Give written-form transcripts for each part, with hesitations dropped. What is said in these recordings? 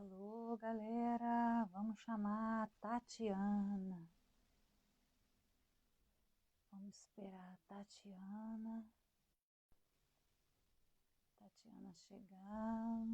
Alô, galera, vamos chamar a Tatiana. Vamos esperar a Tatiana chegar.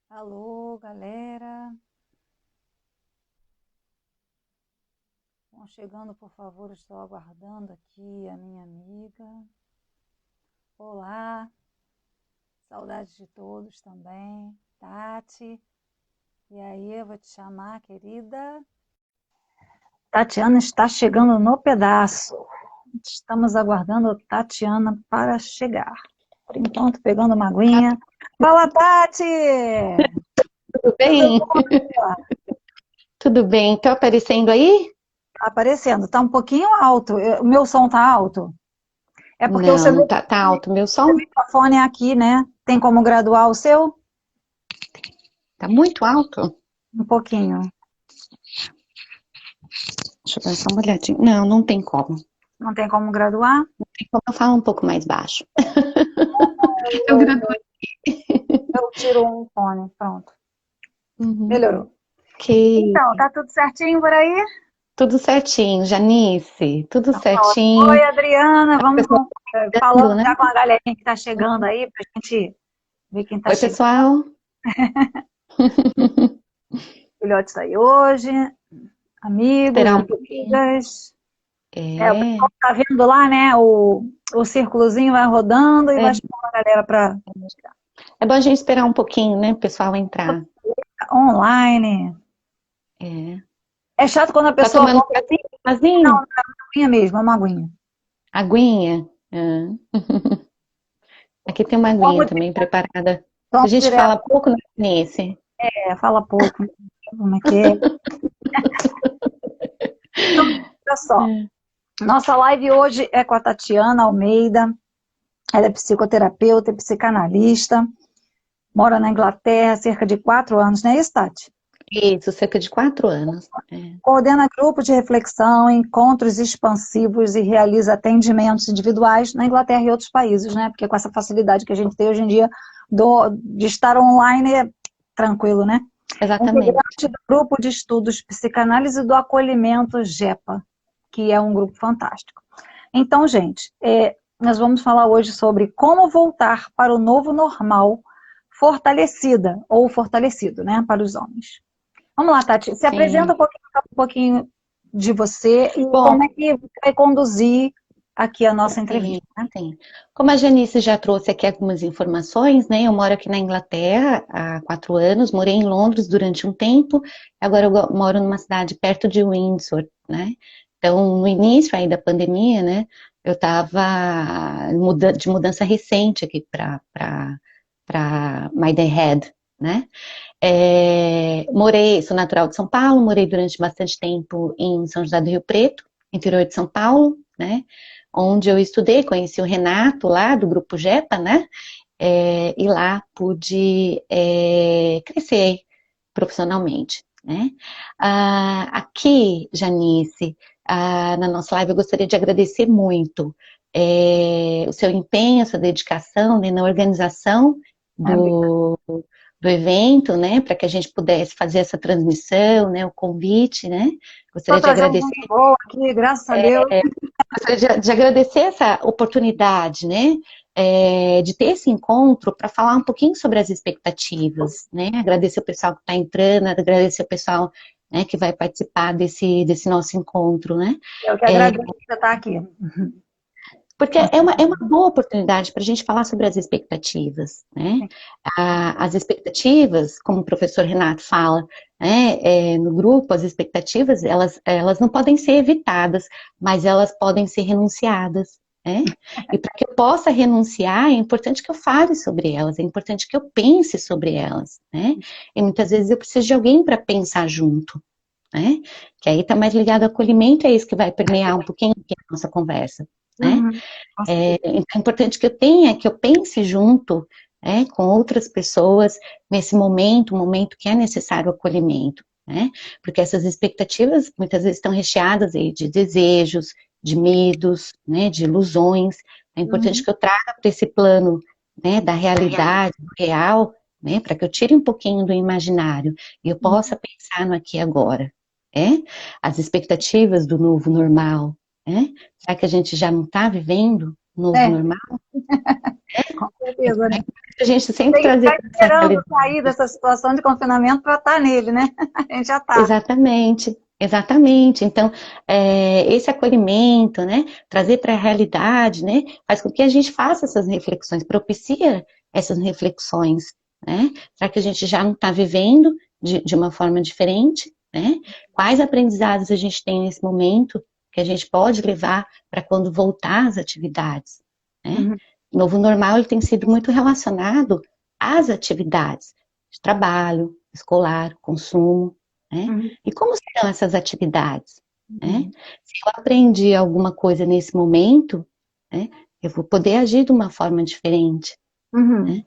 Alô, galera. Vão chegando, por favor, estou aguardando aqui a minha amiga. Olá, saudades de todos também. Tati, e aí eu vou te chamar, querida. Tatiana está chegando no pedaço. Estamos aguardando a Tatiana para chegar. Por enquanto, pegando uma aguinha. Fala, Tati! Tudo bem? Tudo bem. Tá aparecendo aí? Tá aparecendo. Tá um pouquinho alto. O meu som tá alto? É porque o Não, seu não tá alto o meu som? microfone é aqui, né? Tem como graduar o seu? Tá muito alto? Um pouquinho. Deixa eu dar só uma olhadinha. Não, não tem como. Não tem como graduar? Tem como eu falar um pouco mais baixo. Eu graduei. Eu tiro um fone. Pronto. Uhum. Melhorou. Ok. Então, tá tudo certinho por aí? Tudo certinho, Janice. Tudo Então, certinho. oi, Adriana. Vamos Pessoal falando chegando, né? já com a galerinha que tá chegando aí, pra gente ver quem tá Oi, chegando. pessoal. Filhotes aí hoje, amigos, Esperar um pouquinho. amigas. O É, pessoal tá vendo lá, né? O círculozinho vai rodando e é, vai chamando a galera para é bom a gente esperar um pouquinho, né? O pessoal entrar. online. É. É chato quando a Tá pessoa tomando volta assim, não, casinho? é uma aguinha mesmo, é uma aguinha. Aguinha? Ah. Aqui tem uma aguinha Vamos, também preparada. A vamos gente direto, fala pouco nesse. fala pouco, como é que é. Então, olha só, nossa live hoje é com a Tatiana Almeida, ela é psicoterapeuta e psicanalista, mora na Inglaterra há cerca de 4 anos, não é isso, Tati? Isso, cerca de 4 anos. Coordena grupos de reflexão, encontros expansivos e realiza atendimentos individuais na Inglaterra e outros países, né? Porque com essa facilidade que a gente tem hoje em dia de estar online é tranquilo, né? Exatamente. Integrante do grupo de estudos psicanálise do acolhimento GEPA, que é um grupo fantástico. Então, gente, nós vamos falar hoje sobre como voltar para o novo normal fortalecida ou fortalecido, né? Para os homens. Vamos lá, Tati. Se apresenta Sim. um pouquinho de você e como Bom, é que vai conduzir aqui a nossa sim, entrevista, né? sim. Como a Janice já trouxe aqui algumas informações, né? Eu moro aqui na Inglaterra há 4 anos, morei em Londres durante um tempo, agora eu moro numa cidade perto de Windsor, né? Então, no início aí da pandemia, né? Eu estava de mudança recente aqui para Maidenhead, né? Sou natural de São Paulo, morei durante bastante tempo em São José do Rio Preto, interior de São Paulo, né? Onde eu estudei, conheci o Renato lá do Grupo JEPA, né? E lá pude crescer profissionalmente, né? Aqui, Janice, na nossa live, eu gostaria de agradecer muito o seu empenho, a sua dedicação, né, na organização do evento, né, para que a gente pudesse fazer essa transmissão, né, o convite, né, Só gostaria de trazer agradecer, gente boa aqui, graças a Deus. de agradecer essa oportunidade, né, de ter esse encontro para falar um pouquinho sobre as expectativas, né, agradecer o pessoal que está entrando, agradecer o pessoal, né, que vai participar desse nosso encontro, né. Eu que É, agradeço por você estar aqui. Porque é uma boa oportunidade para a gente falar sobre as expectativas, né? As expectativas, como o professor Renato fala, né, no grupo, as expectativas, elas não podem ser evitadas, mas elas podem ser renunciadas, né? E para que eu possa renunciar, é importante que eu fale sobre elas, é importante que eu pense sobre elas, né? E muitas vezes eu preciso de alguém para pensar junto, né? Que aí está mais ligado ao acolhimento, é isso que vai permear um pouquinho aqui a nossa conversa, né? Uhum. Então é importante que eu pense junto, com outras pessoas nesse momento, um momento que é necessário o acolhimento, né? Porque essas expectativas muitas vezes estão recheadas aí de desejos, de medos, né? De ilusões. É importante que eu traga para esse plano, né? Da realidade, do real, né? Para que eu tire um pouquinho do imaginário e eu possa pensar no aqui e agora, As expectativas do novo normal, Será que a gente já não está vivendo o novo É, normal? com certeza, né? A gente sempre Tem que trazer ficar para essa esperando realidade. sair dessa situação de confinamento para estar nele, né? A gente já está. Exatamente, exatamente. Então, esse acolhimento, né, trazer para a realidade, né, faz com que a gente faça essas reflexões, propicia essas reflexões, né? Será que a gente já não está vivendo de uma forma diferente, né? Quais aprendizados a gente tem nesse momento que a gente pode levar para quando voltar às atividades, né? Uhum. O novo normal ele tem sido muito relacionado às atividades de trabalho, escolar, consumo, né? Uhum. E como serão essas atividades, né? Uhum. Se eu aprendi alguma coisa nesse momento, né, eu vou poder agir de uma forma diferente, Uhum. né?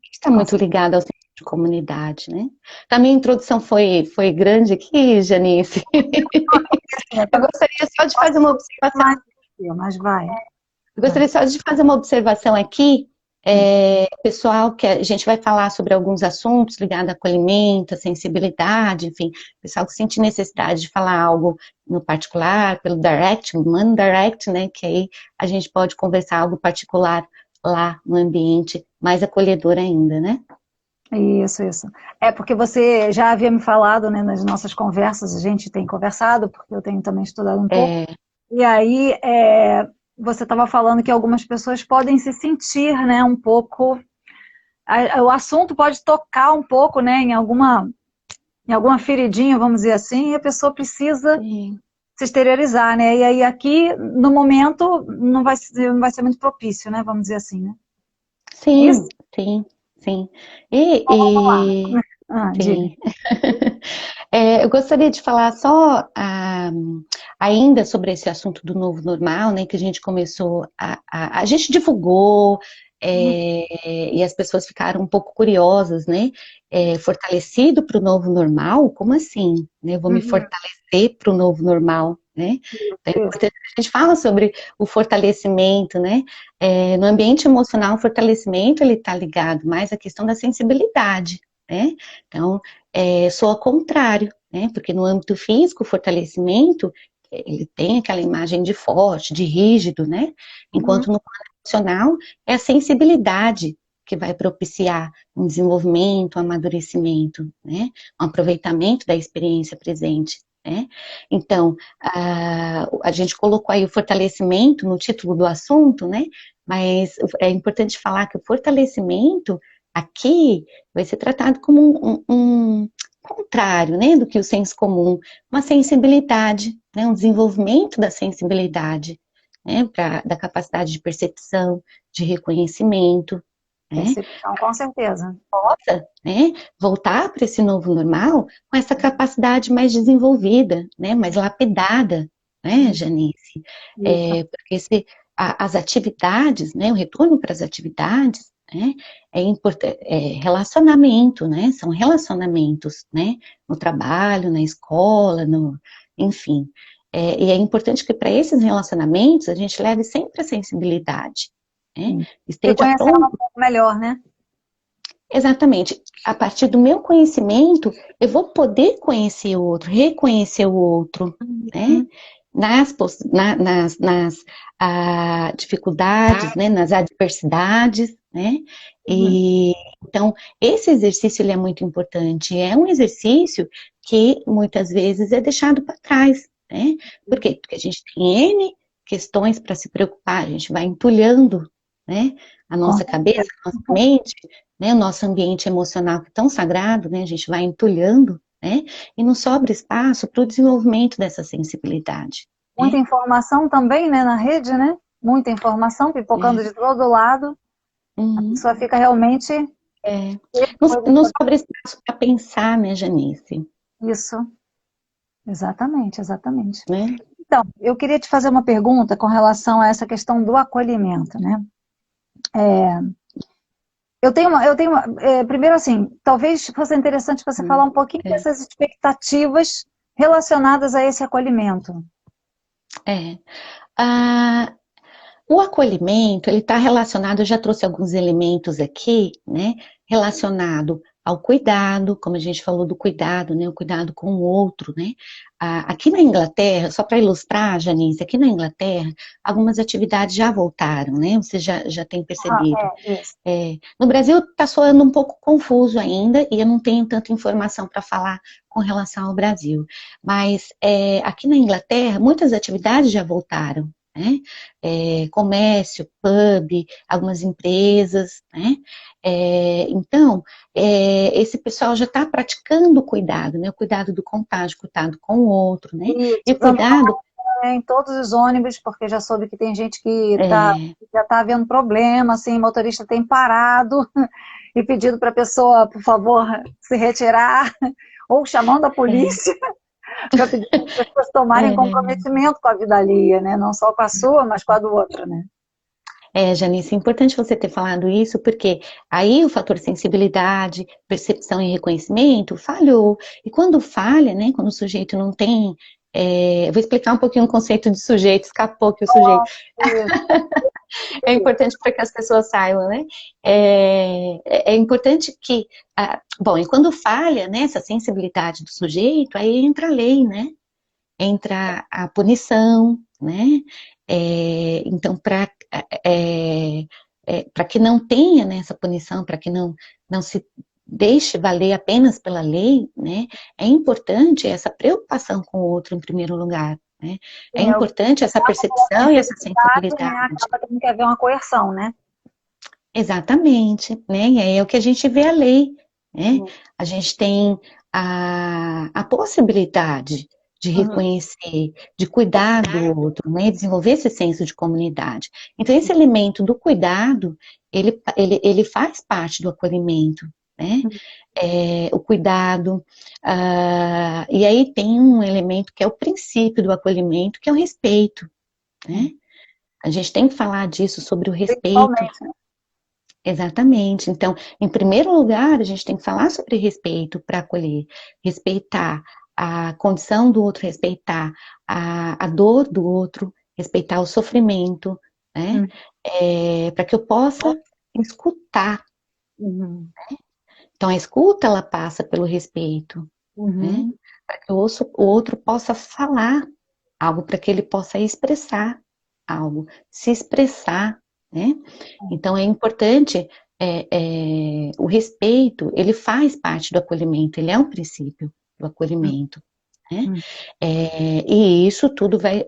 Está muito ligado ao senso de comunidade, né? A minha introdução foi grande aqui, Janice. Eu gostaria só de fazer uma observação. Mas vai. Eu gostaria só de fazer uma observação aqui, pessoal, que a gente vai falar sobre alguns assuntos ligados a acolhimento, a sensibilidade, enfim, pessoal que sente necessidade de falar algo no particular, pelo direct, manda direct, né, que aí a gente pode conversar algo particular lá no ambiente mais acolhedor ainda, né? Isso. É porque você já havia me falado, né, nas nossas conversas, a gente tem conversado, porque eu tenho também estudado um pouco, É, e aí você estava falando que algumas pessoas podem se sentir, né, um pouco, o assunto pode tocar um pouco, né, em alguma feridinha, vamos dizer assim, e a pessoa precisa sim, se exteriorizar, né, e aí aqui, no momento, não vai ser muito propício, né, vamos dizer assim, né. É isso? sim, sim, sim. Diga. Sim. Eu gostaria de falar só ainda sobre esse assunto do novo normal, né, que a gente começou a gente divulgou, e as pessoas ficaram um pouco curiosas, né? Fortalecido para o novo normal? Como assim? Né? Vou me Uhum. fortalecer para o novo normal, né? Então, é Isso. importante que a gente fala sobre o fortalecimento, né? No ambiente emocional, o fortalecimento ele está ligado mais à questão da sensibilidade, né? Então, sou ao contrário, né? Porque no âmbito físico, o fortalecimento, ele tem aquela imagem de forte, de rígido, né? Uhum. Enquanto no plano emocional, é a sensibilidade que vai propiciar um desenvolvimento, um amadurecimento, né? Um aproveitamento da experiência presente, né? Então, a gente colocou aí o fortalecimento no título do assunto, né? Mas é importante falar que o fortalecimento aqui vai ser tratado como um contrário, né, do que o senso comum, uma sensibilidade, né, um desenvolvimento da sensibilidade, né, da capacidade de percepção, de reconhecimento, né, Percepção, com certeza. possa, né, voltar para esse novo normal com essa capacidade mais desenvolvida, né, mais lapidada, né, Janice? Isso. Porque as atividades, né, o retorno para as atividades, né, é importante, relacionamento, né, são relacionamentos, né, no trabalho, na escola, enfim. E é importante que para esses relacionamentos a gente leve sempre a sensibilidade, né, Sim. Se esteja conhecendo um pronto. pouco melhor, né? Exatamente. A partir do meu conhecimento, eu vou poder conhecer o outro, reconhecer o outro, né? Uhum. Nas dificuldades, né? Nas adversidades, né? Uhum. E então esse exercício ele é muito importante. É um exercício que muitas vezes é deixado para trás, né? Por quê? Porque a gente tem N questões para se preocupar, a gente vai entulhando, né, a nossa cabeça, a nossa mente, né, o nosso ambiente emocional que é tão sagrado, né, a gente vai entulhando, né, e não sobra espaço para o desenvolvimento dessa sensibilidade. Muita informação também, né, na rede, né? Muita informação pipocando de todo lado. A pessoa fica realmente... Não sobra espaço para pensar, né, Janice? Isso. Exatamente, exatamente. Né? Então, eu queria te fazer uma pergunta com relação a essa questão do acolhimento, né? Primeiro assim, talvez fosse interessante você falar um pouquinho dessas expectativas relacionadas a esse acolhimento. O acolhimento, ele está relacionado, eu já trouxe alguns elementos aqui, né, relacionado ao cuidado, como a gente falou do cuidado, né, o cuidado com o outro, né. Aqui na Inglaterra, só para ilustrar, Janice, aqui na Inglaterra, algumas atividades já voltaram, né, você já tem percebido. No Brasil está soando um pouco confuso ainda, e eu não tenho tanta informação para falar com relação ao Brasil, mas aqui na Inglaterra, muitas atividades já voltaram, né? Comércio, pub, algumas empresas, né? Então, esse pessoal já está praticando o cuidado, né? O cuidado do contágio, cuidado com o outro, né? E o cuidado... Em todos os ônibus, porque já soube que tem gente que já está havendo problema, assim, o motorista tem parado e pedido para a pessoa, por favor, se retirar, ou chamando a polícia. Para pedir para as pessoas tomarem comprometimento com a vida alheia, né? Não só com a sua, mas com a do outro, né? Janice, é importante você ter falado isso, porque aí o fator sensibilidade, percepção e reconhecimento falhou. E quando falha, né, quando o sujeito não tem... eu vou explicar um pouquinho o conceito de sujeito, escapou que o sujeito... É importante para que as pessoas saibam, né? É importante que... bom, e quando falha, né, essa sensibilidade do sujeito, aí entra a lei, né? Entra a punição, né? Então, para que não tenha, né, essa punição, para que não se deixe valer apenas pela lei, né? É importante essa preocupação com o outro em primeiro lugar, né? É importante essa percepção e essa sensibilidade. Acaba tendo que haver uma coerção, né? Exatamente, né? E aí é o que a gente vê a lei, né? A gente tem a possibilidade de reconhecer, de cuidar do outro, né? Desenvolver esse senso de comunidade. Então, esse elemento do cuidado, ele faz parte do acolhimento, né? O cuidado, e aí tem um elemento que é o princípio do acolhimento, que é o respeito, né? A gente tem que falar disso, sobre o respeito. Exatamente. Então, em primeiro lugar, a gente tem que falar sobre respeito para acolher, respeitar a condição do outro, respeitar a dor do outro, respeitar o sofrimento, né? Para que eu possa escutar. Né? Então, a escuta, ela passa pelo respeito, né? Para que o outro possa falar algo, para que ele possa expressar algo, se expressar, né? Então, é importante, o respeito, ele faz parte do acolhimento, ele é um princípio do acolhimento, né? E isso tudo vai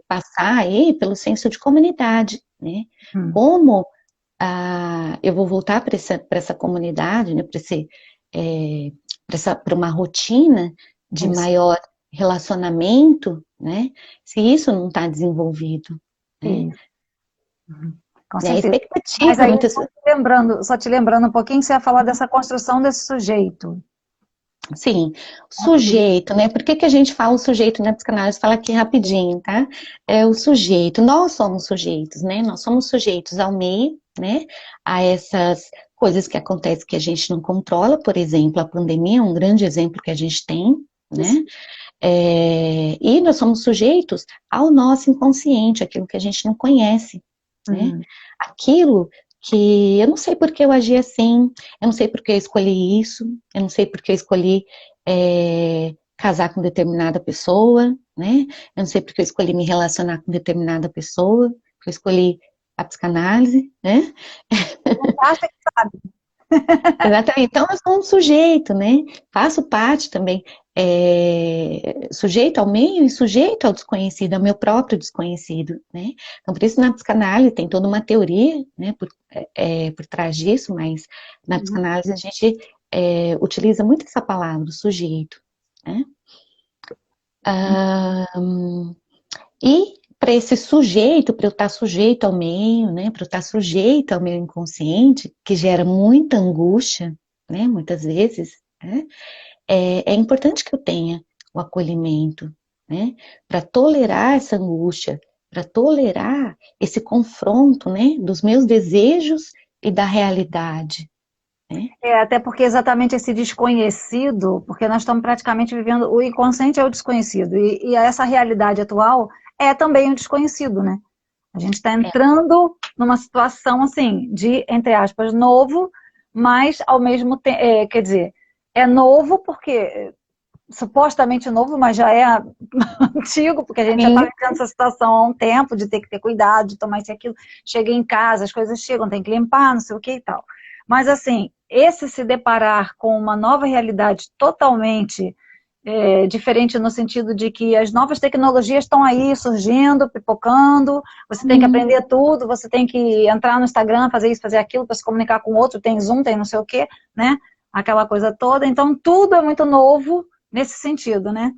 passar aí pelo senso de comunidade, né? Como eu vou voltar para essa comunidade, né? Para uma rotina de maior relacionamento, né? Se isso não está desenvolvido, né? Com certeza. Expectativa. Mas aí, só te lembrando um pouquinho, você ia falar dessa construção desse sujeito. Sim, sujeito, né? Por que a gente fala o sujeito na psicanálise? Fala aqui rapidinho, tá? O sujeito, nós somos sujeitos, né? Nós somos sujeitos ao meio, né? A essas coisas que acontecem que a gente não controla, por exemplo, a pandemia é um grande exemplo que a gente tem, né? E nós somos sujeitos ao nosso inconsciente, aquilo que a gente não conhece, né? Aquilo que eu não sei por que eu agi assim, eu não sei por que eu escolhi isso, eu não sei por que eu escolhi casar com determinada pessoa, né? Eu não sei por que eu escolhi me relacionar com determinada pessoa, porque eu escolhi a psicanálise, né? Você acha que sabe? Exatamente. Então, eu sou um sujeito, né? Faço parte também, sujeito ao meio e sujeito ao desconhecido, ao meu próprio desconhecido, né? Então, por isso, na psicanálise tem toda uma teoria, né, por trás disso, mas na Uhum. psicanálise a gente utiliza muito essa palavra, o sujeito, né? Ah, e para esse sujeito, para eu estar sujeito ao meio, né, para eu estar sujeito ao meu inconsciente, que gera muita angústia, né, muitas vezes, né, é importante que eu tenha o acolhimento, né, para tolerar essa angústia, para tolerar esse confronto, né, dos meus desejos e da realidade, né. Até porque exatamente esse desconhecido, porque nós estamos praticamente vivendo, o inconsciente é o desconhecido, e essa realidade atual é também o desconhecido, né? A gente está É, entrando numa situação assim, de, entre aspas, novo, mas ao mesmo tempo, quer dizer, é novo porque supostamente novo, mas já é antigo, porque a gente já está sim, vivendo essa situação há um tempo, de ter que ter cuidado, de tomar isso e aquilo. Chega em casa, as coisas chegam, tem que limpar, não sei o que e tal. Mas assim, esse se deparar com uma nova realidade totalmente diferente no sentido de que as novas tecnologias estão aí surgindo, pipocando, você tem que aprender tudo, você tem que entrar no Instagram, fazer isso, fazer aquilo, para se comunicar com o outro, tem Zoom, tem não sei o quê, né? Aquela coisa toda. Então, tudo é muito novo nesse sentido, né?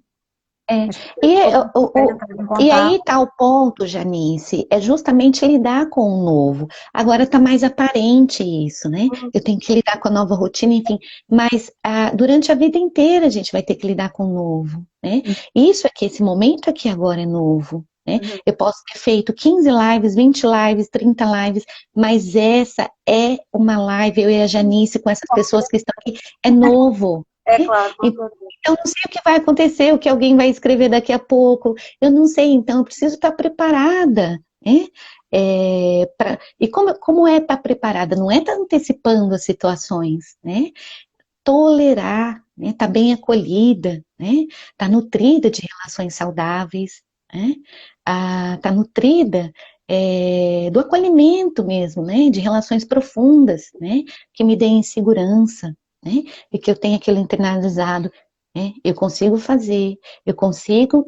é. As pessoas E, todas querem entrar em e contato. aí está o ponto, Janice, é justamente lidar com o novo. Agora está mais aparente isso, né? Eu tenho que lidar com a nova rotina, enfim, mas durante a vida inteira a gente vai ter que lidar com o novo, né? Isso aqui, esse momento aqui agora é novo, né? Uhum. Eu posso ter feito 15 lives, 20 lives, 30 lives, mas essa é uma live, eu e a Janice, com essas pessoas que estão aqui, é novo. É Né? claro, com certeza. Eu não sei o que vai acontecer, o que alguém vai escrever daqui a pouco. Eu não sei, então eu preciso estar preparada, né? E como é estar preparada? Não é estar antecipando as situações, né? Tolerar, né? Estar bem acolhida, né? Estar nutrida de relações saudáveis, né? Estar nutrida do acolhimento mesmo, né? De relações profundas, né? Que me deem segurança, né? E que eu tenha aquilo internalizado, né? Eu consigo fazer, eu consigo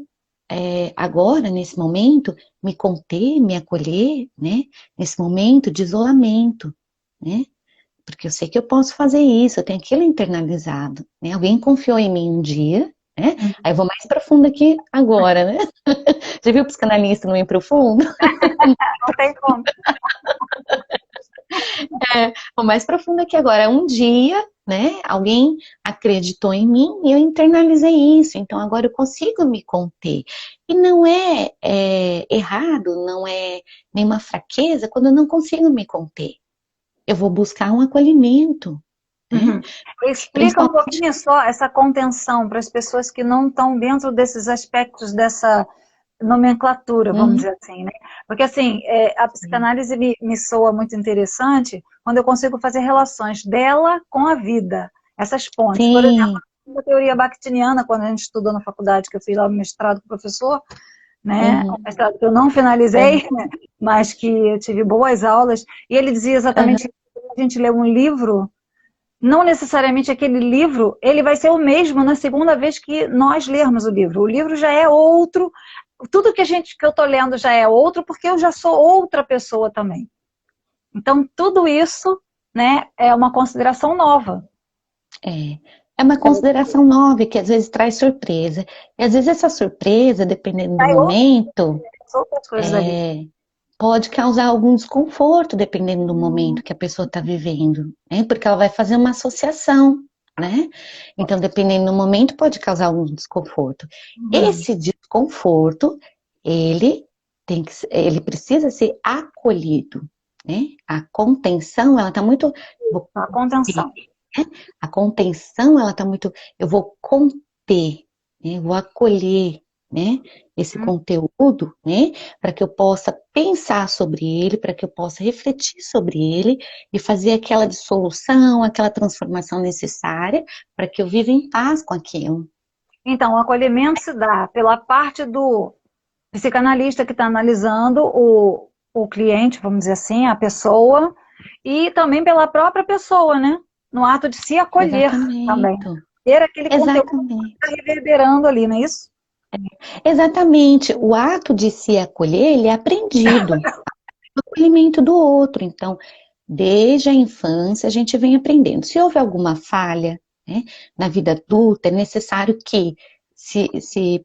agora, nesse momento, me conter, me acolher, né? Nesse momento de isolamento, né? Porque eu sei que eu posso fazer isso, eu tenho aquilo internalizado, né? Alguém confiou em mim um dia, né? Aí eu vou mais profundo aqui agora, né? Já viu o psicanalista no ir profundo? Não tem como. Vou mais profundo aqui agora. Um dia, né? Alguém acreditou em mim e eu internalizei isso. Então agora eu consigo me conter. E não é errado, não é nenhuma fraqueza quando eu não consigo me conter. Eu vou buscar um acolhimento, né? Uhum. Explica um Principalmente. pouquinho só essa contenção para as pessoas que não estão dentro desses aspectos dessa nomenclatura, vamos Uhum, dizer assim, né? Porque assim, a psicanálise me soa muito interessante quando eu consigo fazer relações dela com a vida, essas pontes. Por exemplo, sim. a teoria bakhtiniana, quando a gente estudou na faculdade, que eu fiz lá o mestrado com o professor, né? Um Uhum, mestrado que eu não uhum, finalizei, mas que eu tive boas aulas, e ele dizia uhum. exatamente que quando a gente lê um livro, não necessariamente aquele livro, ele vai ser o mesmo na segunda vez que nós lermos o livro. O livro já é outro, tudo que eu estou lendo já é outro, porque eu já sou outra pessoa também. Então, tudo isso, né, é uma consideração nova. É. É uma consideração nova que às vezes traz surpresa. E às vezes essa surpresa, dependendo do Aí momento, outras coisas da vida. pode causar algum desconforto, dependendo do momento que a pessoa está vivendo, né? Porque ela vai fazer uma associação, né? Então, dependendo do momento, pode causar algum desconforto. Uhum. Esse desconforto, ele ele precisa ser acolhido, né? A contenção, ela está muito. A contenção. A contenção, ela está muito. Eu vou conter, né? Eu vou acolher, né? Esse conteúdo, né? Para que eu possa pensar sobre ele, para que eu possa refletir sobre ele e fazer aquela dissolução, aquela transformação necessária para que eu viva em paz com aquilo. Então, o acolhimento se dá pela parte do psicanalista que está analisando o cliente, vamos dizer assim, a pessoa, e também pela própria pessoa, né? no ato de se acolher também. Exatamente. Ter aquele conteúdo que Exatamente. está reverberando ali, não é isso? Exatamente. O ato de se acolher, ele é aprendido. O acolhimento do outro. Então, desde a infância, a gente vem aprendendo. Se houve alguma falha, né, na vida adulta, é necessário que,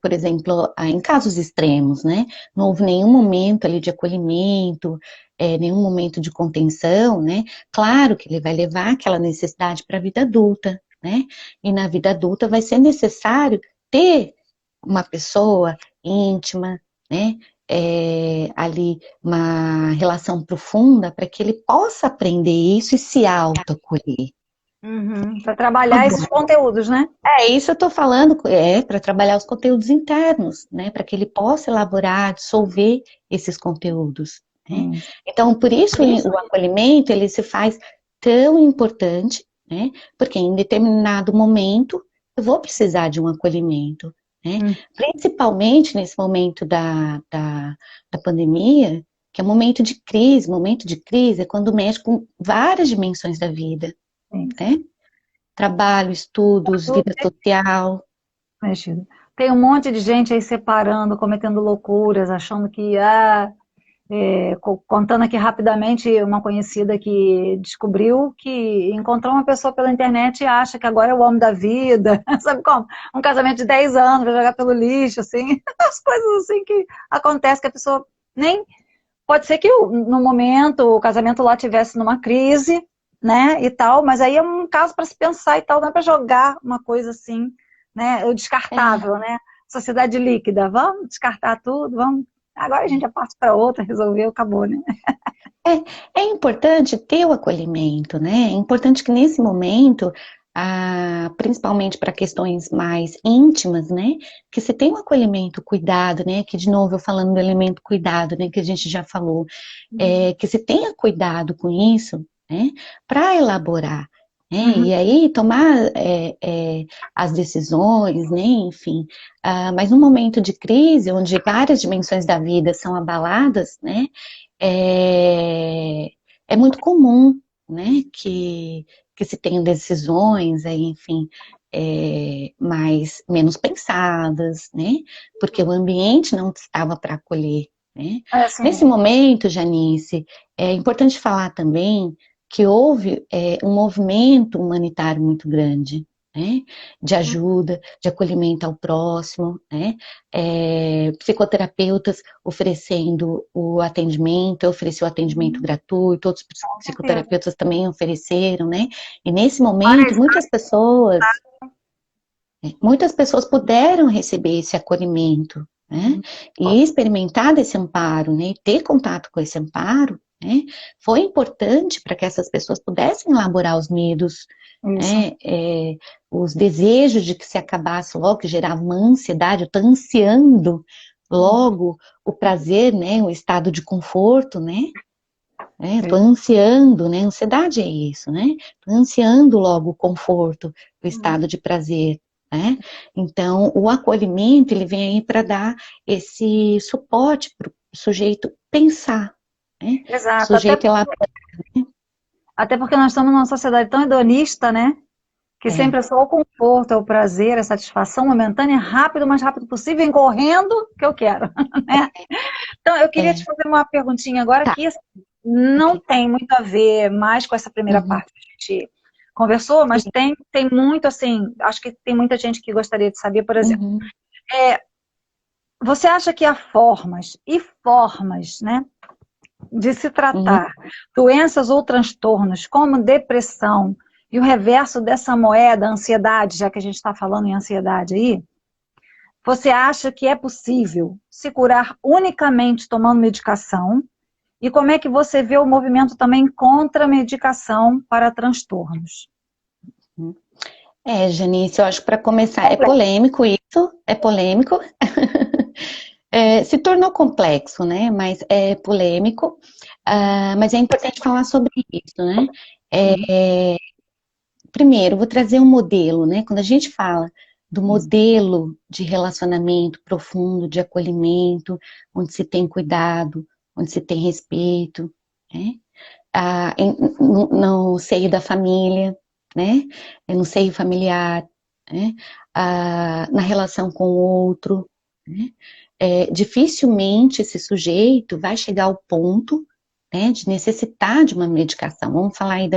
por exemplo, em casos extremos, né, não houve nenhum momento ali de acolhimento, nenhum momento de contenção, né, claro que ele vai levar aquela necessidade para a vida adulta, né, e na vida adulta vai ser necessário ter uma pessoa íntima, né, ali uma relação profunda para que ele possa aprender isso e se autoacolher. Para trabalhar esses conteúdos, né? É isso eu estou falando, para trabalhar os conteúdos internos, né, para que ele possa elaborar, dissolver esses conteúdos. Né? Então, por isso o acolhimento ele se faz tão importante, né, porque em determinado momento eu vou precisar de um acolhimento. Né? Principalmente nesse momento da pandemia, que é momento de crise é quando mexe com várias dimensões da vida, né? Trabalho, estudos, vida social. Mexido. Tem um monte de gente aí separando, cometendo loucuras, achando que, contando aqui rapidamente, uma conhecida que descobriu que encontrou uma pessoa pela internet e acha que agora é o homem da vida, sabe como? Um casamento de 10 anos, vai jogar pelo lixo, assim, as coisas assim que acontecem que a pessoa nem... Pode ser que no momento o casamento lá tivesse numa crise, né, e tal, mas aí é um caso para se pensar e tal, não é para jogar uma coisa assim, né, o descartável, né, sociedade líquida, vamos descartar tudo, vamos, agora a gente já passa para outra, resolveu, acabou, né. É importante ter o acolhimento, né? É importante que nesse momento, principalmente para questões mais íntimas, né? Que você tenha um acolhimento, cuidado, né? Que de novo eu falando do elemento cuidado, né? Que a gente já falou, que você tenha cuidado com isso, né? Para elaborar. E aí tomar as decisões, né, enfim, mas num momento de crise, onde várias dimensões da vida são abaladas, né, é muito comum, né, que se tenham decisões, enfim, menos pensadas, né, porque o ambiente não estava para acolher, né. Assim, Nesse momento, Janice, é importante falar também que houve um movimento humanitário muito grande, né, de ajuda, de acolhimento ao próximo, né, psicoterapeutas oferecendo o atendimento, eu ofereci o atendimento gratuito, outros psicoterapeutas também ofereceram, né, e nesse momento muitas pessoas puderam receber esse acolhimento, né, e experimentar desse amparo, né, e ter contato com esse amparo, né, foi importante para que essas pessoas pudessem elaborar os medos, né, os desejos de que se acabasse logo, que gerava uma ansiedade, eu estou ansiando logo o prazer, né, o estado de conforto, né, estou ansiando, né, ansiedade é isso, né, estou ansiando logo o conforto, o estado de prazer, né, então o acolhimento, ele vem aí para dar esse suporte para o sujeito pensar, né, o exato, sujeito elaborar. até porque nós estamos numa sociedade tão hedonista, né, que sempre é só o conforto, é o prazer, a satisfação momentânea, rápido, o mais rápido possível, vem correndo, que eu quero, né? Então, eu queria te fazer uma perguntinha agora Tá. que assim, não tem muito a ver mais com essa primeira parte que a gente conversou, mas tem muito, assim, acho que tem muita gente que gostaria de saber, por exemplo, você acha que há formas e formas, né, de se tratar doenças ou transtornos como depressão e o reverso dessa moeda, ansiedade, já que a gente está falando em ansiedade aí, você acha que é possível se curar unicamente tomando medicação? E como é que você vê o movimento também contra a medicação para transtornos? Janice, eu acho que para começar, é polêmico isso, é polêmico. Se tornou complexo, né? Mas é polêmico. Mas é importante falar sobre isso, né? Primeiro, vou trazer um modelo, né? Quando a gente fala do modelo de relacionamento profundo, de acolhimento, onde se tem cuidado, onde se tem respeito, né? No seio da família, né? No seio familiar, né? Na relação com o outro, né? Dificilmente esse sujeito vai chegar ao ponto, né, de necessitar de uma medicação. Vamos falar aí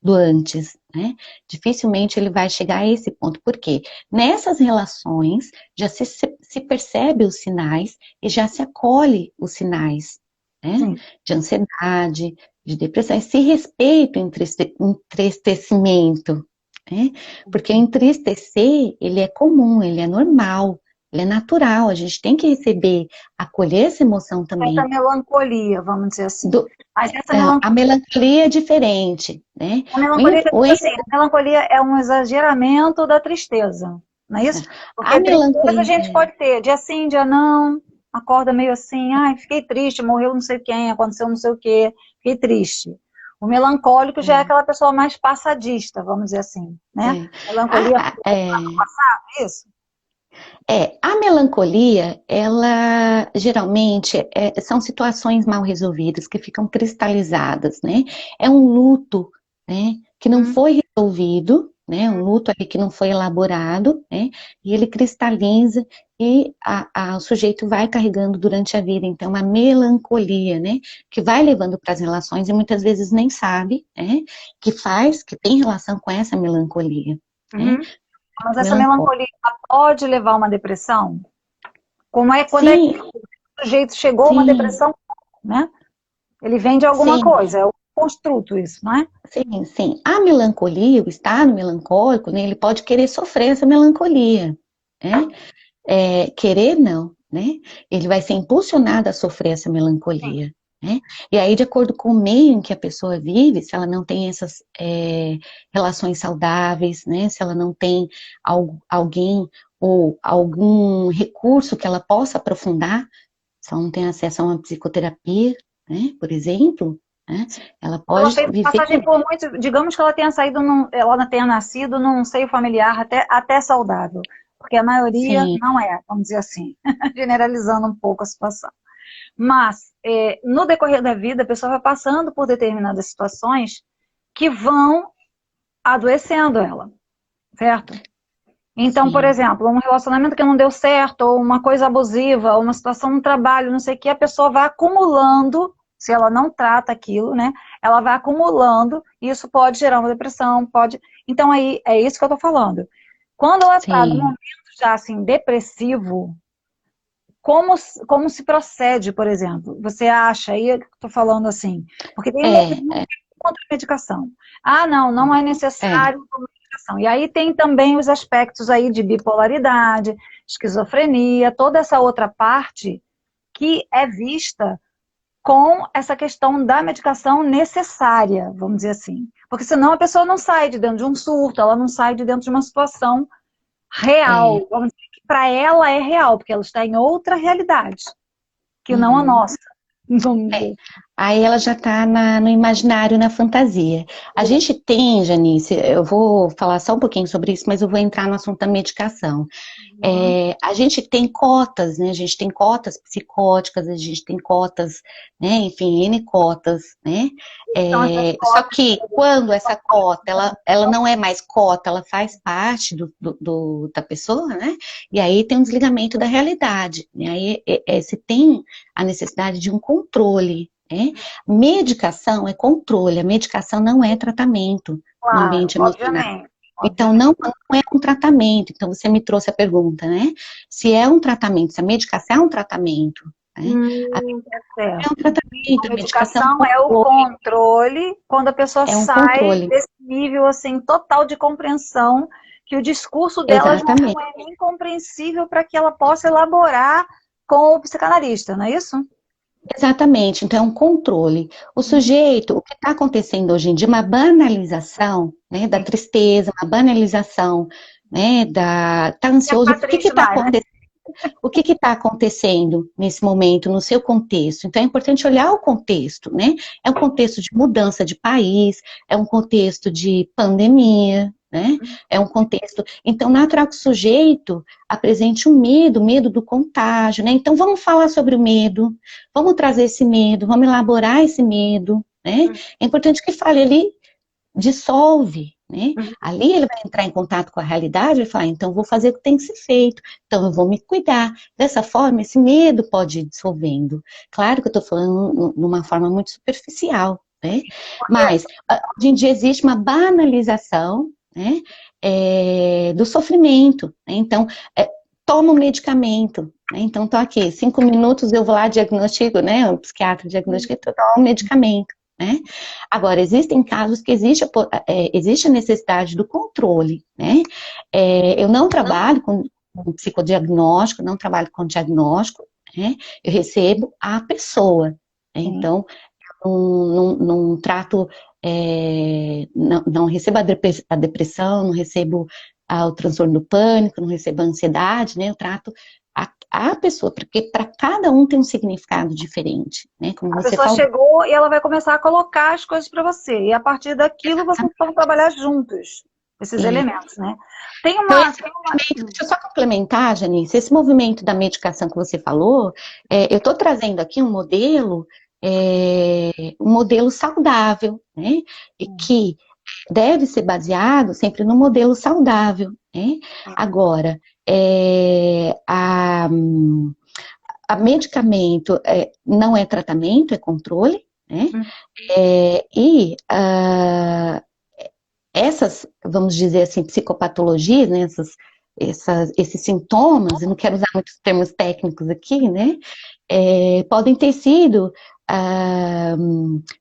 do antes, né? Dificilmente ele vai chegar a esse ponto. Por quê? Nessas relações já se percebe os sinais e já se acolhe os sinais, né? Sim. De ansiedade, de depressão, esse respeito, entristecimento, né? Porque o entristecer, ele é comum, ele é normal, ele é natural, a gente tem que receber, acolher essa emoção Essa também. melancolia, vamos dizer assim. Mas essa A melancolia é diferente, né? a melancolia, assim, a melancolia é um exageramento da tristeza, não é isso? A Porque tristeza a melancolia, gente pode ter, dia sim, dia não, acorda meio assim, ai, fiquei triste, morreu não sei quem, aconteceu não sei o quê, fiquei triste. O melancólico já é aquela pessoa mais passadista, vamos dizer assim, né? Melancolia passado, isso? A melancolia, ela geralmente são situações mal resolvidas que ficam cristalizadas, né? É um luto, né, que não foi resolvido, né? Um luto ali que não foi elaborado, né? E ele cristaliza e o sujeito vai carregando durante a vida. Então, uma melancolia, né? Que vai levando para as relações e muitas vezes nem sabe, né? Que tem relação com essa melancolia, né? Mas essa Melancólica. melancolia pode levar a uma depressão? Como é quando Sim, que o sujeito chegou a uma sim, depressão, né? Ele vem de alguma sim. coisa, é um construto isso, não é? Sim, sim. A melancolia, o estado melancólico, né, ele pode querer sofrer essa melancolia, né? Querer não, né? Ele vai ser impulsionado a sofrer essa melancolia, né? E aí, de acordo com o meio em que a pessoa vive, se ela não tem essas relações saudáveis, né? Se ela não tem alguém ou algum recurso que ela possa aprofundar, se ela não tem acesso a uma psicoterapia, né? Por exemplo, né? Ela Ela pode fez viver. passagem por muito, digamos que ela tenha saído, ela tenha nascido num seio familiar até saudável, porque a maioria Sim, não é, vamos dizer assim, generalizando um pouco a situação. Mas, no decorrer da vida, a pessoa vai passando por determinadas situações que vão adoecendo ela, certo? Então, por sim. exemplo, um relacionamento que não deu certo, ou uma coisa abusiva, ou uma situação no trabalho, não sei o que, a pessoa vai acumulando, se ela não trata aquilo, né? Ela vai acumulando, e isso pode gerar uma depressão, pode. Então, aí é isso que eu tô falando. Quando ela está no Sim, momento já assim, depressivo, como se procede, por exemplo? Você acha, aí eu tô falando assim, porque tem uma é, opinião contra a medicação. Ah, não, não é é, necessário medicação. E aí tem também os aspectos aí de bipolaridade, esquizofrenia, toda essa outra parte que é vista com essa questão da medicação necessária, vamos dizer assim. Porque senão a pessoa não sai de dentro de um surto, ela não sai de dentro de uma situação é, real. Vamos dizer que para ela é real, porque ela está em outra realidade, que não a uhum, nossa. Vamos é. dizer. Aí ela já está no imaginário, na fantasia. A gente tem, Janice, eu vou falar só um pouquinho sobre isso, mas eu vou entrar no assunto da medicação. Uhum. A gente tem cotas, né? A gente tem cotas psicóticas, a gente tem cotas, né? Enfim, N cotas, né? Então, essas Só cotas, que quando essa cota, ela não é mais cota, ela faz parte da pessoa, né? E aí tem um desligamento da realidade, né? Aí se tem a necessidade de um controle, né? Medicação é controle, a medicação não é tratamento no claro, ambiente emocional. obviamente, Então, obviamente. não é um tratamento. Então, você me trouxe a pergunta, né? Se é um tratamento, se a medicação é um tratamento, né? A Tá medicação é um certo. tratamento, A a medicação medicação é o controle quando a pessoa é um sai controle. desse nível assim total de compreensão que o discurso dela já não Exatamente. é nem compreensível para que ela possa elaborar com o psicanalista, não é isso? Exatamente. Então, é um controle. O sujeito, o que está acontecendo hoje em dia, uma banalização, né, da tristeza, uma banalização, né, tá Não ansioso. tá O que triste está mais, né? acontecendo? O que está acontecendo nesse momento, no seu contexto? Então, é importante olhar o contexto, né? É um contexto de mudança de país, é um contexto de pandemia, né? É um contexto. Então, natural que o sujeito apresente um medo do contágio, né? Então, vamos falar sobre o medo, vamos trazer esse medo, vamos elaborar esse medo, né? É importante que fale, ele dissolve, né? Ali ele vai entrar em contato com a realidade e falar, então vou fazer o que tem que ser feito, então eu vou me cuidar. Dessa forma, esse medo pode ir dissolvendo. Claro que eu estou falando numa forma muito superficial, né? Mas hoje em dia existe uma banalização, né, do sofrimento, né? Então, toma um medicamento, né? Então, tô aqui, 5 minutos eu vou lá, diagnostico, né? O psiquiatra diagnostica, eu tomo um medicamento, né? Agora, existem casos que existe a necessidade do controle, né? Eu não trabalho com psicodiagnóstico, não trabalho com diagnóstico, né? Eu recebo a pessoa, né? Então, não trato, não recebo a depressão, não recebo o transtorno do pânico, não recebo a ansiedade, né? Eu trato a pessoa, porque para cada um tem um significado diferente, né? Como A você pessoa falou. chegou e ela vai começar a colocar as coisas para você, e a partir daquilo vocês vão trabalhar juntos, esses elementos, né? Tem Então, uma... deixa eu só complementar, Janice, esse movimento da medicação que você falou, eu estou trazendo aqui um modelo saudável, né? E que deve ser baseado sempre no modelo saudável, né? Agora, a medicamento não é tratamento, é controle, né? Essas, vamos dizer assim, psicopatologias, né? Esses sintomas, eu não quero usar muitos termos técnicos aqui, né? Podem ter sido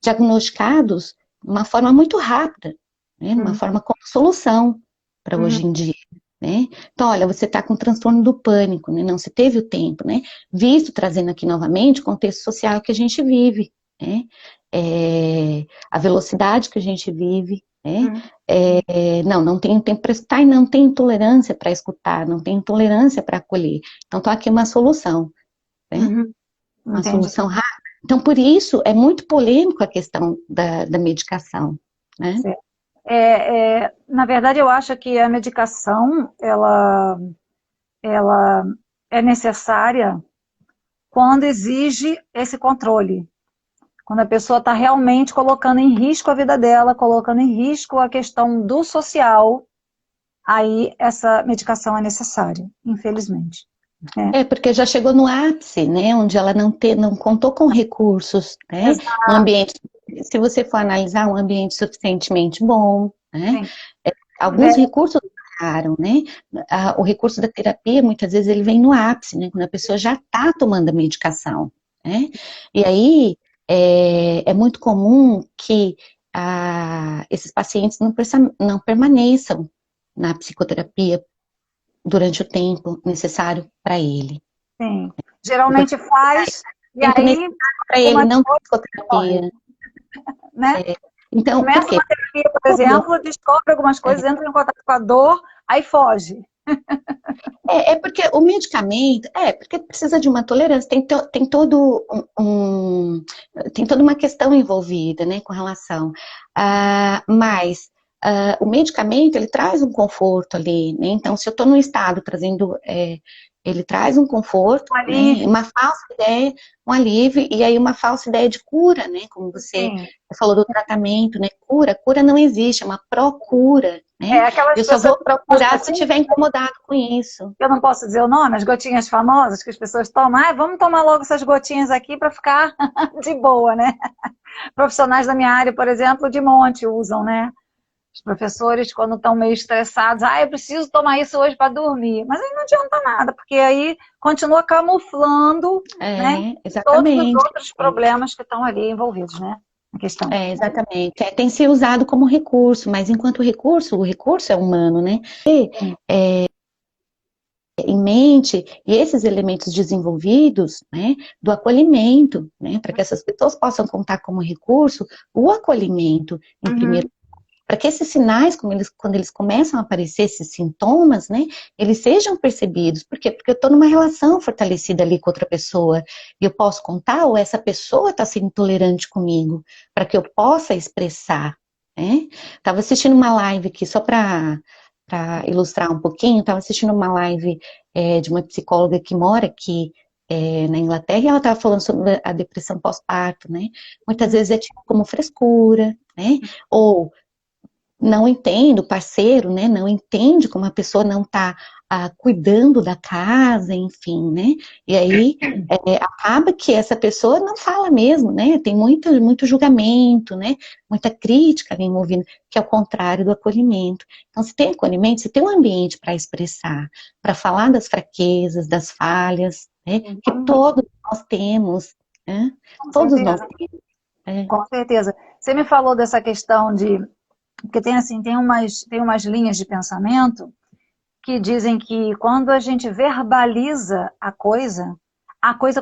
diagnosticados de uma forma muito rápida, né? De uma forma como solução para hoje em dia. Né? Então, olha, você está com transtorno do pânico, né? Não se teve o tempo, né? Visto, trazendo aqui novamente, o contexto social que a gente vive, né? A velocidade que a gente vive, né? Não tenho tempo para escutar e não tenho tolerância para escutar, não tenho tolerância para acolher. Então, está aqui uma solução, né? Uma solução rápida. Então, por isso, é muito polêmico a questão da medicação, né? Certo. Na verdade, eu acho que a medicação, ela é necessária quando exige esse controle. Quando a pessoa está realmente colocando em risco a vida dela, colocando em risco a questão do social, aí essa medicação é necessária, infelizmente. Porque já chegou no ápice, né? Onde ela não contou com recursos, né? Um ambiente, se você for analisar, um ambiente suficientemente bom, né? Alguns recursos pararam, né? O recurso da terapia, muitas vezes, ele vem no ápice, né? Quando a pessoa já está tomando a medicação, né? E aí, é muito comum que esses pacientes não permaneçam na psicoterapia durante o tempo necessário para ele. Sim, geralmente faz, e tempo aí... necessário para ele, não psicoterapia. Né? Então, começa por quê? uma terapia, por exemplo, descobre algumas coisas, entra em contato com a dor, aí foge. Porque o medicamento, porque precisa de uma tolerância, tem todo tem toda uma questão envolvida, né, com relação. Mas o medicamento, ele traz um conforto ali, né? Então, se eu estou no estado trazendo, ele traz um conforto, né? Uma falsa ideia, um alívio, e aí uma falsa ideia de cura, né? Como você falou do tratamento, né? Cura não existe, é uma procura, né? Eu só vou procurar se estiver incomodado com isso. Eu não posso dizer o nome, as gotinhas famosas que as pessoas tomam. Vamos tomar logo essas gotinhas aqui para ficar de boa, né? Profissionais da minha área, por exemplo, de monte usam, né? Os professores, quando estão meio estressados, eu preciso tomar isso hoje para dormir. Mas aí não adianta nada, porque aí continua camuflando, né, todos os outros problemas que estão ali envolvidos, né? A questão. Exatamente. Tem que ser usado como recurso, mas enquanto recurso, o recurso é humano, né? Em mente, e esses elementos desenvolvidos, né, do acolhimento, né, para que essas pessoas possam contar como recurso o acolhimento, em primeiro lugar, para que esses sinais, quando eles começam a aparecer, esses sintomas, né, eles sejam percebidos. Por quê? Porque eu estou numa relação fortalecida ali com outra pessoa, e eu posso contar, ou essa pessoa está sendo tolerante comigo, para que eu possa expressar, né? Estava assistindo uma live aqui, só para ilustrar um pouquinho, estava assistindo uma live de uma psicóloga que mora aqui na Inglaterra, e ela estava falando sobre a depressão pós-parto, né? Muitas vezes é tido como frescura, né? Ou não entende, o parceiro, né, não entende como a pessoa não está cuidando da casa, enfim, né, e aí acaba que essa pessoa não fala mesmo, né, tem muito julgamento, né, muita crítica ali envolvida, que é o contrário do acolhimento. Então, se tem acolhimento, se tem um ambiente para expressar, para falar das fraquezas, das falhas, né, que todos nós temos, né, Com todos nós certeza, temos. É. com certeza. Você me falou dessa questão de, porque tem assim, tem umas linhas de pensamento que dizem que quando a gente verbaliza a coisa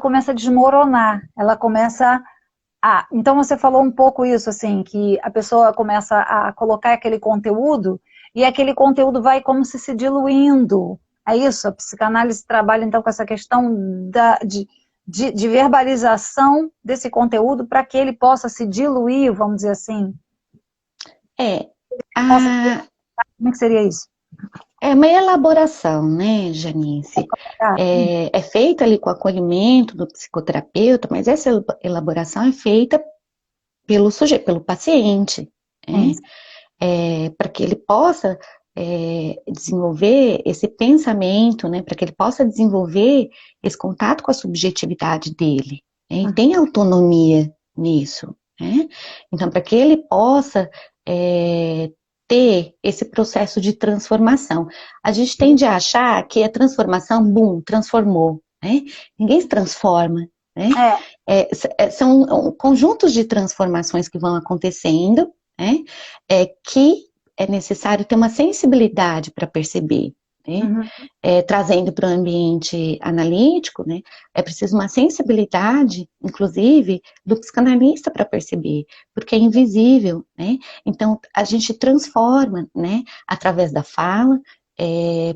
começa a desmoronar, ela começa a... Então você falou um pouco isso, assim, que a pessoa começa a colocar aquele conteúdo e aquele conteúdo vai como se diluindo. É isso? A psicanálise trabalha então com essa questão de verbalização desse conteúdo para que ele possa se diluir, vamos dizer assim. É, Possa... a, Como é que seria isso? É uma elaboração, né, Janice? Ah, É feita ali com o acolhimento do psicoterapeuta, mas essa elaboração é feita pelo sujeito, pelo paciente, sim. né? Para que ele possa desenvolver esse pensamento, né? Para que ele possa desenvolver esse contato com a subjetividade dele, né? E tem autonomia nisso, né? Então, para que ele possa ter esse processo de transformação. A gente tende a achar que a transformação, bum, transformou, né? Ninguém se transforma, né? São conjuntos de transformações que vão acontecendo, né? Que é necessário ter uma sensibilidade para perceber, né? Uhum. Trazendo para o ambiente analítico, né? É preciso uma sensibilidade, inclusive, do psicanalista para perceber, porque é invisível, né? Então, a gente transforma, né? Através da fala,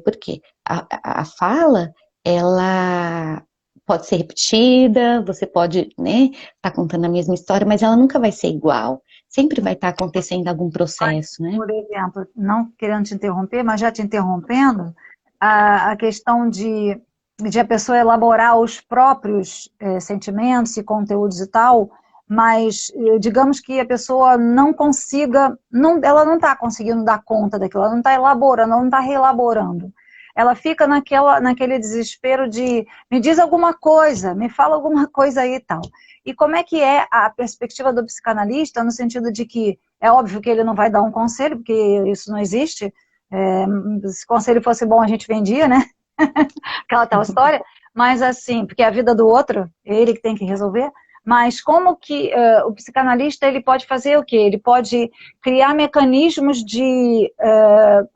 porque a fala, ela pode ser repetida, você pode, né, tá contando a mesma história, mas ela nunca vai ser igual. Sempre vai estar acontecendo algum processo, né? Por exemplo, não querendo te interromper, mas já te interrompendo, a questão de a pessoa elaborar os próprios sentimentos e conteúdos e tal, mas digamos que a pessoa não consiga, não, ela não está conseguindo dar conta daquilo, ela não está elaborando, ela não está reelaborando. Ela fica naquele desespero de me diz alguma coisa, me fala alguma coisa aí e tal. E como é que é a perspectiva do psicanalista no sentido de que é óbvio que ele não vai dar um conselho, porque isso não existe. Se conselho fosse bom, a gente vendia, né? Aquela tal história. Mas assim, porque é a vida do outro, é ele que tem que resolver. Mas como que o psicanalista ele pode fazer o quê? Ele pode criar mecanismos de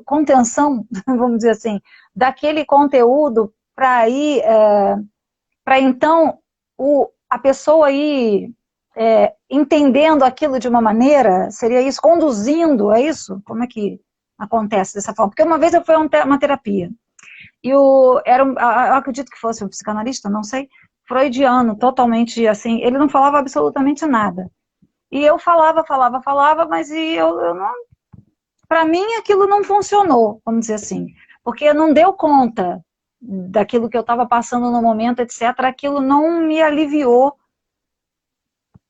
contenção, vamos dizer assim, daquele conteúdo para ir, para então a pessoa ir entendendo aquilo de uma maneira, seria isso, conduzindo, é isso? Como é que acontece dessa forma? Porque uma vez eu fui a uma terapia, e eu acredito que fosse um psicanalista, não sei, freudiano, totalmente assim, ele não falava absolutamente nada. E eu falava, mas eu não, para mim aquilo não funcionou, vamos dizer assim, porque não deu conta daquilo que eu estava passando no momento, etc. Aquilo não me aliviou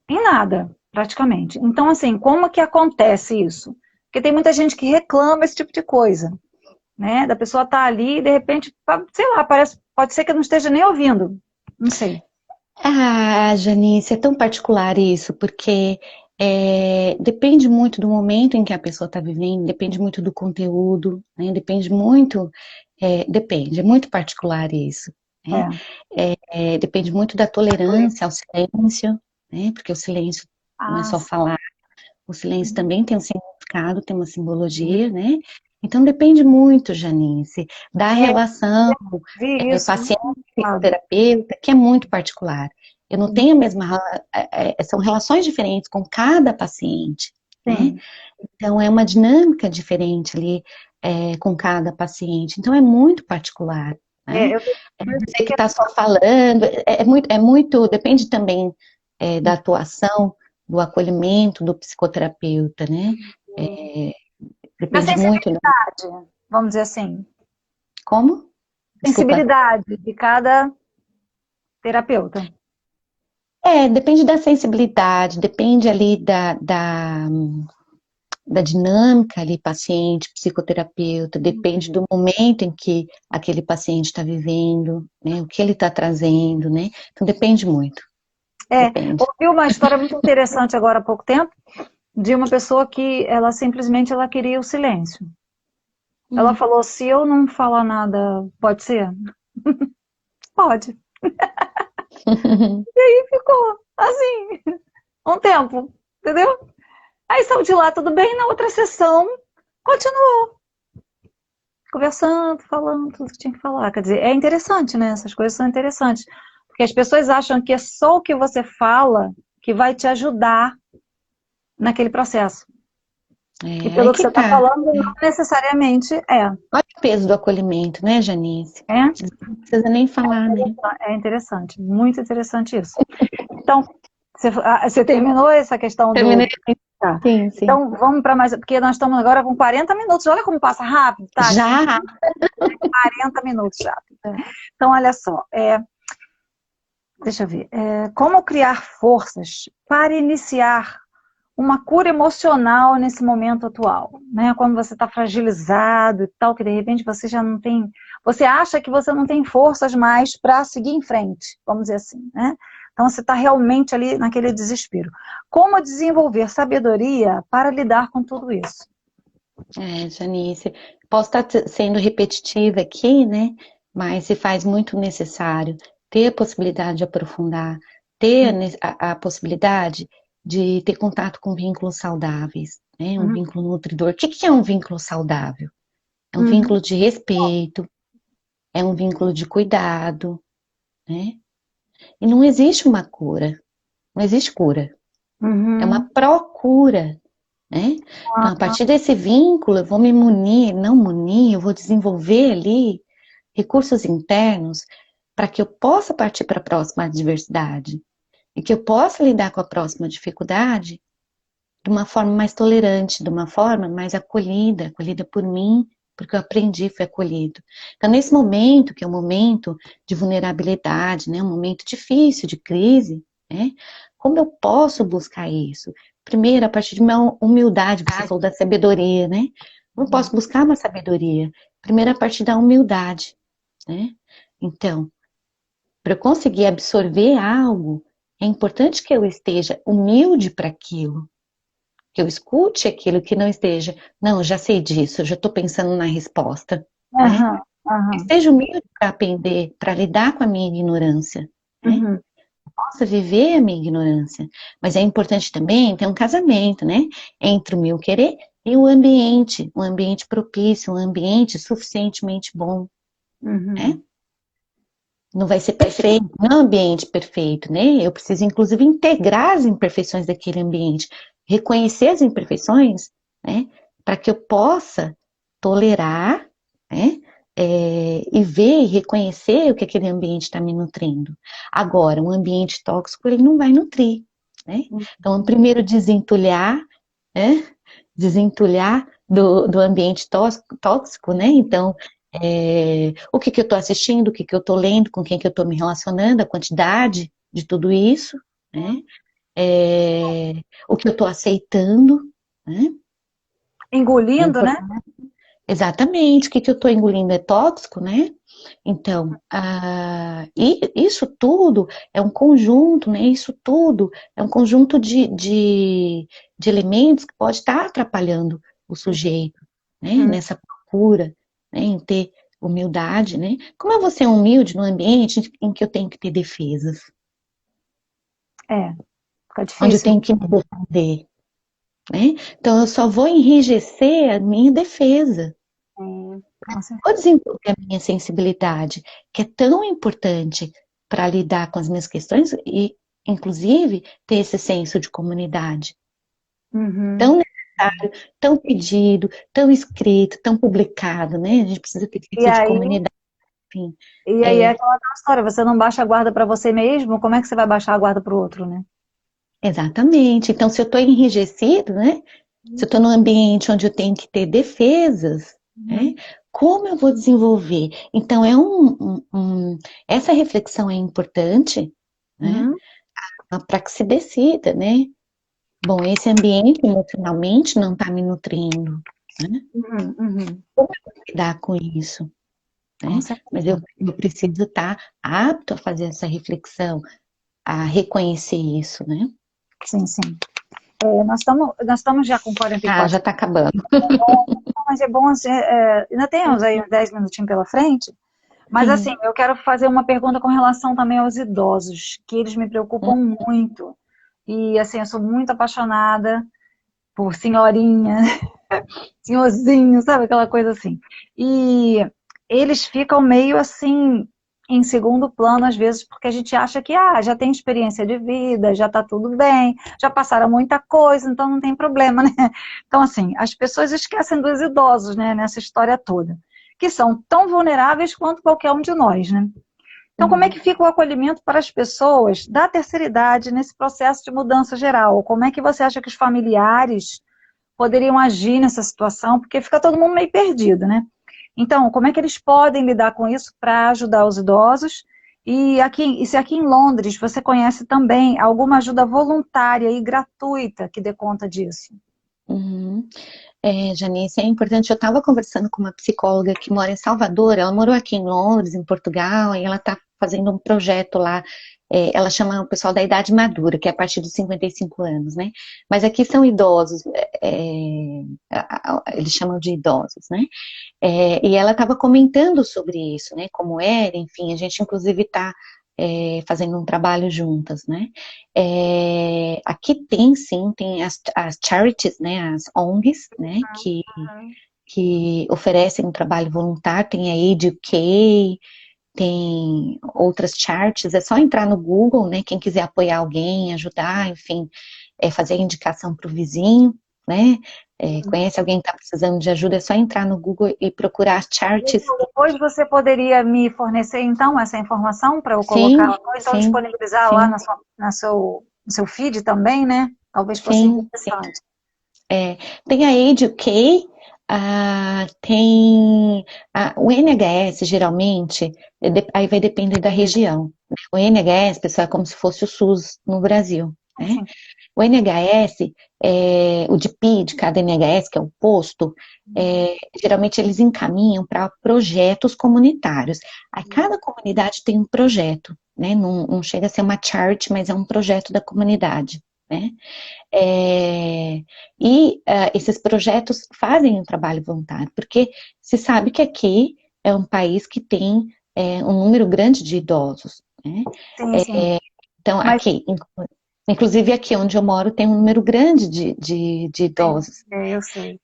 em nada, praticamente. Então, assim, como que acontece isso? Porque tem muita gente que reclama esse tipo de coisa, né? Da pessoa estar ali e de repente, sei lá, pode ser que eu não esteja nem ouvindo, não sei. Ah, Janice, é tão particular isso, porque depende muito do momento em que a pessoa está vivendo, depende muito do conteúdo, né? Depende muito, é muito particular isso, né? É. Depende muito da tolerância ao silêncio, né? Porque o silêncio não é Ah, só falar, o silêncio também tem um significado, tem uma simbologia, né? Então depende muito, Janice, da relação vi isso. paciente-psicoterapeuta, que é muito particular. Eu não tenho a mesma, são relações diferentes com cada paciente, né? Sim. Então é uma dinâmica diferente ali com cada paciente. Então é muito particular, né? Eu Você que está só falando, muito, depende também da atuação, do acolhimento do psicoterapeuta, né? É, da depende muito. sensibilidade, vamos dizer assim. Como? Desculpa. Sensibilidade de cada terapeuta. Depende da sensibilidade, depende ali da dinâmica ali, paciente, psicoterapeuta, depende do momento em que aquele paciente está vivendo, né? O que ele está trazendo, né? Então depende muito, depende. Ouvi uma história muito interessante agora há pouco tempo, de uma pessoa que ela simplesmente ela queria o silêncio. Ela falou, se eu não falar nada, pode ser? Pode. E ficou assim, um tempo, entendeu? Aí saiu de lá, tudo bem, na outra sessão, continuou conversando, falando tudo que tinha que falar. Quer dizer, é interessante, né? Essas coisas são interessantes. Porque as pessoas acham que é só o que você fala que vai te ajudar naquele processo. E É, aí pelo que que você está tá. falando, não necessariamente é. Olha o peso do acolhimento, né, Janice? É, Não precisa nem falar, né? é interessante, muito interessante isso. Então, você terminou essa questão do. Terminei. Tá. Sim, sim. Então, vamos para mais. Porque nós estamos agora com 40 minutos. Olha como passa rápido, Tati. Já? 40 minutos já. Então, olha só. Deixa eu ver. Como criar forças para iniciar uma cura emocional nesse momento atual, né? Quando você está fragilizado e tal, que de repente você já não tem, você acha que você não tem forças mais para seguir em frente, vamos dizer assim, né? Então você está realmente ali naquele desespero. Como desenvolver sabedoria para lidar com tudo isso? Janice, posso estar sendo repetitiva aqui, né? Mas se faz muito necessário ter a possibilidade de aprofundar, ter a possibilidade de ter contato com vínculos saudáveis, né? Um Uhum. vínculo nutridor. O que é um vínculo saudável? É um Uhum. vínculo de respeito, é um vínculo de cuidado, né? E não existe uma cura, não existe cura, é uma Uhum. procura, né? Então, a partir desse vínculo, eu vou me munir, não munir, eu vou desenvolver ali recursos internos para que eu possa partir para a próxima adversidade e que eu possa lidar com a próxima dificuldade de uma forma mais tolerante, de uma forma mais acolhida, acolhida por mim, porque eu aprendi, fui acolhido. Então, nesse momento, que é um momento de vulnerabilidade, né, um momento difícil, de crise, né, como eu posso buscar isso? Primeiro, a partir de uma humildade, você falou da sabedoria, né? Como eu posso buscar uma sabedoria? Primeiro, a partir da humildade, né? Então, para eu conseguir absorver algo, é importante que eu esteja humilde para aquilo, que eu escute aquilo, que não esteja, não, já sei disso, eu já estou pensando na resposta, né? Aham. Que Aham. esteja humilde para aprender, para lidar com a minha ignorância, né? Uhum. Possa viver a minha ignorância. Mas é importante também ter um casamento, né? Entre o meu querer e o ambiente, um ambiente propício, um ambiente suficientemente bom, né? Uhum. Não vai ser perfeito, não é um ambiente perfeito, né? Eu preciso, inclusive, integrar as imperfeições daquele ambiente, reconhecer as imperfeições, né? Para que eu possa tolerar, né? E ver e reconhecer o que aquele ambiente está me nutrindo. Agora, um ambiente tóxico, ele não vai nutrir, né? Então, primeiro desentulhar, né? Desentulhar do ambiente tóxico, né? Então, o que eu estou assistindo, o que eu estou lendo, com quem que eu estou me relacionando, a quantidade de tudo isso, né? O que eu estou aceitando, né? É Engolindo, né? importante. Exatamente, o que eu estou engolindo é tóxico, né? Então, e isso tudo é um conjunto, né? Isso tudo é um conjunto de elementos que pode estar atrapalhando o sujeito, né? Nessa procura, né? Em ter humildade, né? Como eu vou ser humilde no ambiente em que eu tenho que ter defesas? Fica Onde eu difícil. tenho que me defender, né? Então, eu só vou enrijecer a minha defesa. Com certeza. Vou desenvolver a minha sensibilidade, que é tão importante para lidar com as minhas questões e, inclusive, ter esse senso de comunidade. Uhum. Tão necessário, tão pedido, tão escrito, tão publicado, né? A gente precisa ter E senso de aí, comunidade, enfim. é É, aquela história, você não baixa a guarda para você mesmo, como é que você vai baixar a guarda para o outro, né? exatamente. Então, se eu estou enrijecido, né? Se eu estou num ambiente onde eu tenho que ter defesas, né? Uhum. Como eu vou desenvolver? Então, essa reflexão é importante, né? Uhum. Para que se decida, né? Bom, esse ambiente emocionalmente não está me nutrindo, né? Uhum. Como eu vou lidar com isso, Com né? Mas certeza. eu preciso estar apto a fazer essa reflexão, a reconhecer isso, né? Sim, sim. Nós estamos já com Ah, 44 já está acabando. mas é bom, assim, ainda temos aí uns 10 minutinhos pela frente, mas assim, Sim. eu quero fazer uma pergunta com relação também aos idosos, que eles me preocupam muito, e assim, eu sou muito apaixonada por senhorinha, senhorzinho, sabe, aquela coisa assim, e eles ficam meio assim, em segundo plano às vezes, porque a gente acha que, já tem experiência de vida, já tá tudo bem, já passaram muita coisa, então não tem problema, né? Então, assim, as pessoas esquecem dos idosos, né, nessa história toda, que são tão vulneráveis quanto qualquer um de nós, né? Então, como é que Uhum. fica o acolhimento para as pessoas da terceira idade nesse processo de mudança geral? Como é que você acha que os familiares poderiam agir nessa situação? Porque fica todo mundo meio perdido, né? Então, como é que eles podem lidar com isso para ajudar os idosos? E se aqui em Londres você conhece também alguma ajuda voluntária e gratuita que dê conta disso? Uhum. Janice, é importante. Eu estava conversando com uma psicóloga que mora em Salvador. Ela morou aqui em Londres, em Portugal, e ela está fazendo um projeto lá. Ela chama o pessoal da idade madura, que é a partir dos 55 anos, né? Mas aqui são idosos, eles chamam de idosos, né? E ela estava comentando sobre isso, né? Como era, enfim, a gente inclusive está fazendo um trabalho juntas, né? Aqui tem sim, tem as charities, né? As ONGs, né? Que oferecem um trabalho voluntário, tem a Age UK, tem outras charities, é só entrar no Google, né? Quem quiser apoiar alguém, ajudar, enfim, fazer indicação para o vizinho, né? Conhece alguém que está precisando de ajuda, é só entrar no Google e procurar charities. Depois você poderia me fornecer, então, essa informação para eu colocar, Sim, ou então sim, disponibilizar lá sim, no seu feed também, né? Talvez fosse sim, sim. interessante. Tem a Age UK, tem o NHS, geralmente, aí vai depender da região. O NHS, pessoal, é como se fosse o SUS no Brasil, né? Sim. O NHS, o DP de cada NHS, que é o posto, geralmente eles encaminham para projetos comunitários. Aí cada comunidade tem um projeto, né? Não chega a ser uma charity, mas é um projeto da comunidade, né? Esses projetos fazem um trabalho voluntário, porque se sabe que aqui é um país que tem um número grande de idosos, né? Sim, sim. Então, Mas, inclusive aqui onde eu moro, tem um número grande de sim, idosos. eu sei.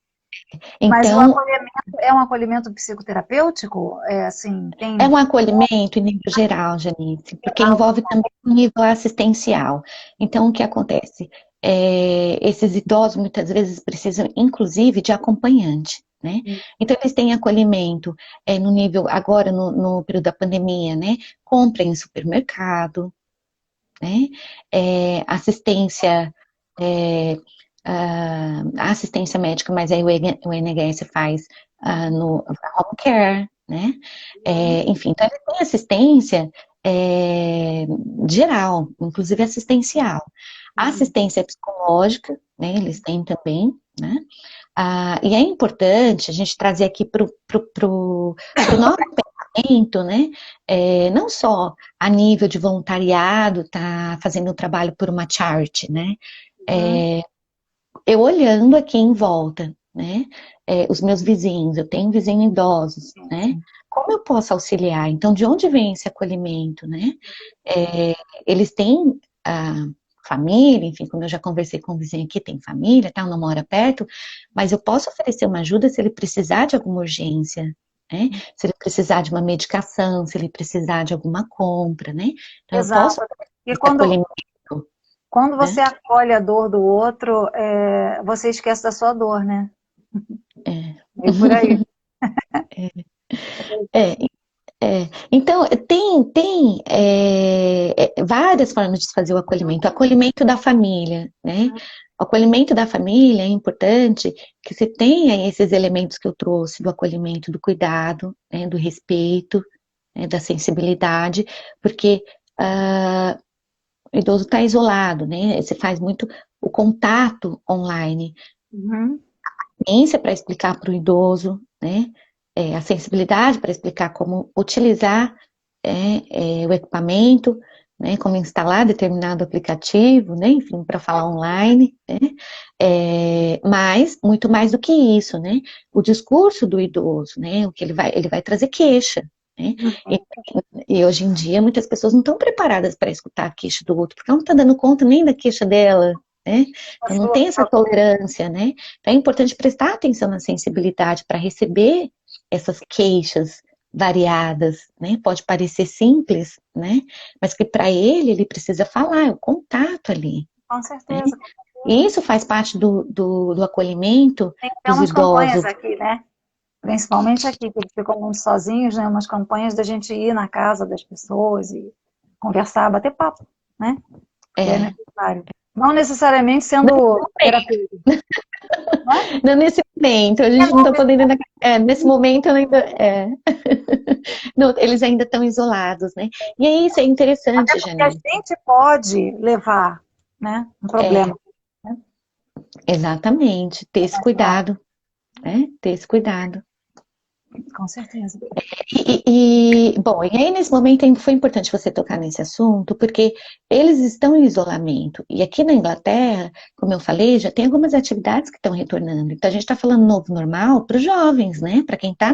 Mas o Então, acolhimento é um acolhimento psicoterapêutico? É assim, é tem. um acolhimento em nível geral, Janice, porque envolve também um nível assistencial. Então, o que acontece? Esses idosos muitas vezes precisam, inclusive, de acompanhante, né? Então, eles têm acolhimento no nível, agora no período da pandemia, né? Compra em supermercado, né? Assistência, é, assistência médica, mas aí o NHS faz no home care, né? Enfim, então ele tem assistência é, geral, inclusive assistencial. Assistência psicológica, né? Eles têm também, né? E é importante a gente trazer aqui para o nosso pensamento, né? Não só a nível de voluntariado, tá fazendo um trabalho por uma charity, né? Uhum. Eu olhando aqui em volta, né? Os meus vizinhos, eu tenho vizinhos idosos, Sim, né? sim. Como eu posso auxiliar? Então, de onde vem esse acolhimento, né? Eles têm família, enfim, como eu já conversei com o vizinho aqui, tem família, tal, não mora perto, mas eu posso oferecer uma ajuda se ele precisar de alguma urgência, né? Se ele precisar de uma medicação, se ele precisar de alguma compra, né? Então, eu posso Exato. oferecer E esse acolhimento, quando né? você acolhe a dor do outro, você esquece da sua dor, né? É. Meio por aí. É, então, tem várias formas de se fazer o acolhimento. O acolhimento da família, né? O acolhimento da família é importante que se tenha esses elementos que eu trouxe do acolhimento, do cuidado, né? Do respeito, né? Da sensibilidade, porque o idoso está isolado, né? Você faz muito o contato online, Uhum. ciência para explicar para o idoso, né? A sensibilidade para explicar como utilizar o equipamento, né? Como instalar determinado aplicativo, né? Enfim, para falar online, né? Mas muito mais do que isso, né? O discurso do idoso, né? O que ele vai trazer queixa, né? Uhum. E hoje em dia muitas pessoas não estão preparadas para escutar a queixa do outro, porque ela não está dando conta nem da queixa dela, né? Então não tem essa tolerância, né? Então é importante prestar atenção na sensibilidade para receber essas queixas variadas, né? Pode parecer simples, né? Mas que para ele precisa falar, é o contato ali, Com né? certeza. E isso faz parte do acolhimento Tem dos umas campanhas idosos. aqui, né? Principalmente aqui, que eles ficam muito sozinhos, né? Umas campanhas da gente ir na casa das pessoas e conversar, bater papo, né? Que é É, necessário. Não necessariamente sendo terapeuta, não é? não nesse momento, a É gente não está bom, podendo ainda. Nesse momento ainda. Não, eles ainda estão isolados, né? E aí isso é até interessante, porque a Janine. gente pode levar, né? Um É, problema, né? exatamente, ter esse cuidado, né? Ter esse cuidado. Com certeza. Bom, e aí nesse momento foi importante você tocar nesse assunto, porque eles estão em isolamento. E aqui na Inglaterra, como eu falei, já tem algumas atividades que estão retornando. Então a gente está falando novo normal para os jovens, né? Para quem está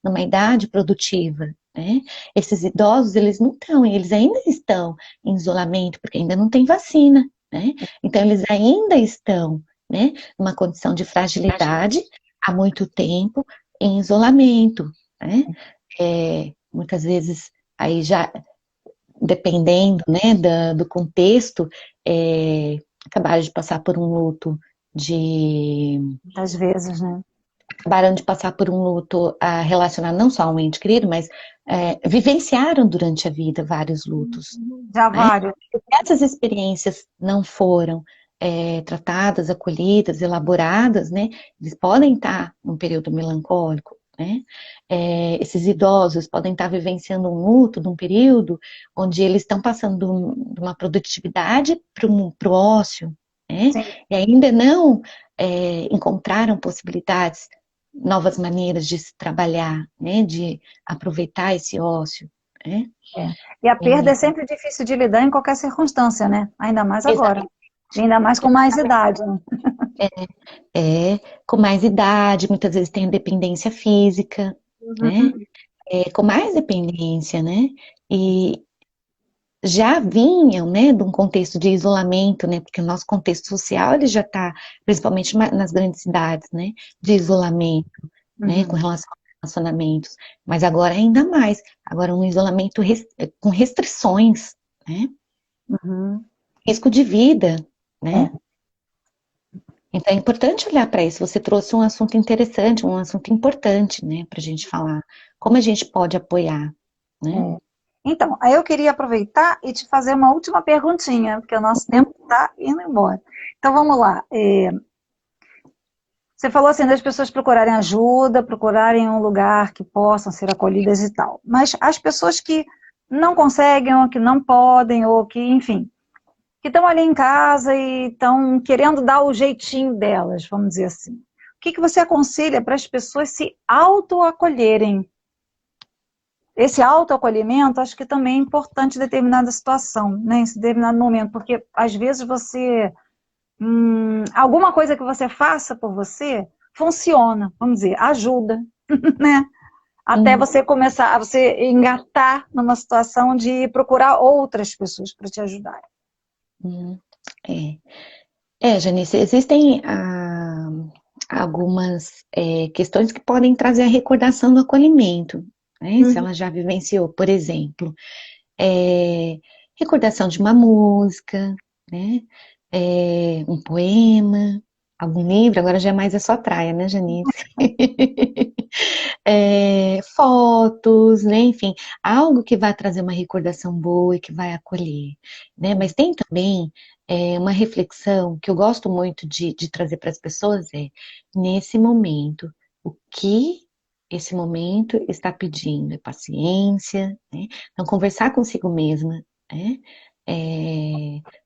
numa idade produtiva, né? Esses idosos, eles não estão, eles ainda estão em isolamento, porque ainda não tem vacina, né? Então eles ainda estão, né, numa condição de fragilidade há muito tempo em isolamento, né? Muitas vezes, aí já dependendo, né, do contexto, acabaram de passar por um luto de Muitas vezes, né? acabaram de passar por um luto relacionado não só a um ente querido, mas vivenciaram durante a vida vários lutos, Já né? vários. Se essas experiências não foram tratadas, acolhidas, elaboradas, né? Eles podem estar num período melancólico, né? Esses idosos podem estar vivenciando um luto num período onde eles estão passando de uma produtividade para o ócio, né? Sim. E ainda não encontraram possibilidades, novas maneiras de se trabalhar, né? De aproveitar esse ócio, né? É. E a perda é sempre difícil de lidar em qualquer circunstância, né? Ainda mais agora. E ainda mais com mais idade, né? Com mais idade, muitas vezes tem dependência física, né? Uhum. Com mais dependência, né? E já vinham, né, de um contexto de isolamento, né? Porque o nosso contexto social, ele já está, principalmente nas grandes cidades, né? De isolamento, né? Com Uhum. relação a relacionamentos. Mas agora ainda mais. Agora um isolamento com restrições, né? Uhum. Risco de vida, É. né? Então é importante olhar para isso. Você trouxe um assunto interessante, um assunto importante, né, para a gente falar. Como a gente pode apoiar, né? É. Então, aí eu queria aproveitar e te fazer uma última perguntinha, porque o nosso tempo está indo embora. Então vamos lá. Você falou assim das pessoas procurarem ajuda, procurarem um lugar que possam ser acolhidas e tal. Mas as pessoas que não conseguem, ou que não podem, ou que, enfim, que estão ali em casa e estão querendo dar o jeitinho delas, vamos dizer assim. O que que você aconselha para as pessoas se autoacolherem? Esse autoacolhimento, acho que também é importante em determinada situação, né? Em determinado momento, porque às vezes você, alguma coisa que você faça por você, funciona, vamos dizer, ajuda, né? Até Hum, você começar, a você engatar numa situação de procurar outras pessoas para te ajudar. hum, é. Janice, existem algumas questões que podem trazer a recordação do acolhimento, né? Se Uhum. ela já vivenciou, por exemplo, é, recordação de uma música, né? Um poema, algum livro, agora já é mais a sua praia, né, Janice? Fotos, né? Enfim, algo que vai trazer uma recordação boa e que vai acolher, né? Mas tem também uma reflexão que eu gosto muito de trazer para as pessoas nesse momento, o que esse momento está pedindo? É paciência, né? Então, conversar consigo mesma, né?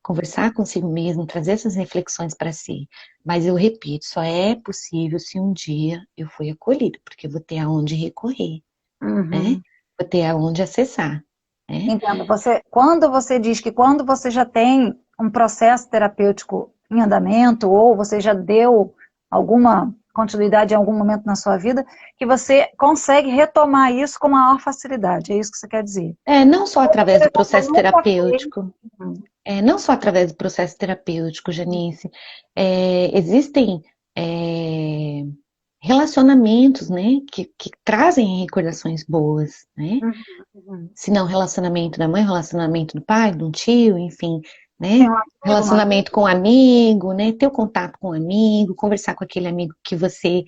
conversar consigo mesmo, trazer essas reflexões para si. Mas eu repito, só é possível se um dia eu fui acolhido, porque eu vou ter aonde recorrer, né? Uhum. Vou ter aonde acessar, né? Entendo. Quando você diz que quando você já tem um processo terapêutico em andamento, ou você já deu alguma continuidade em algum momento na sua vida, que você consegue retomar isso com maior facilidade. É isso que você quer dizer? Não só Por através do exemplo, processo nunca fez. terapêutico, não só através do processo terapêutico, Janice, existem é, relacionamentos, né, que trazem recordações boas, né? Uhum, uhum. Se não relacionamento da mãe, relacionamento do pai, de um tio, enfim, Tem né? um amigo, uma amiga. Relacionamento com um amigo, né? Ter o contato com um amigo, conversar com aquele amigo que você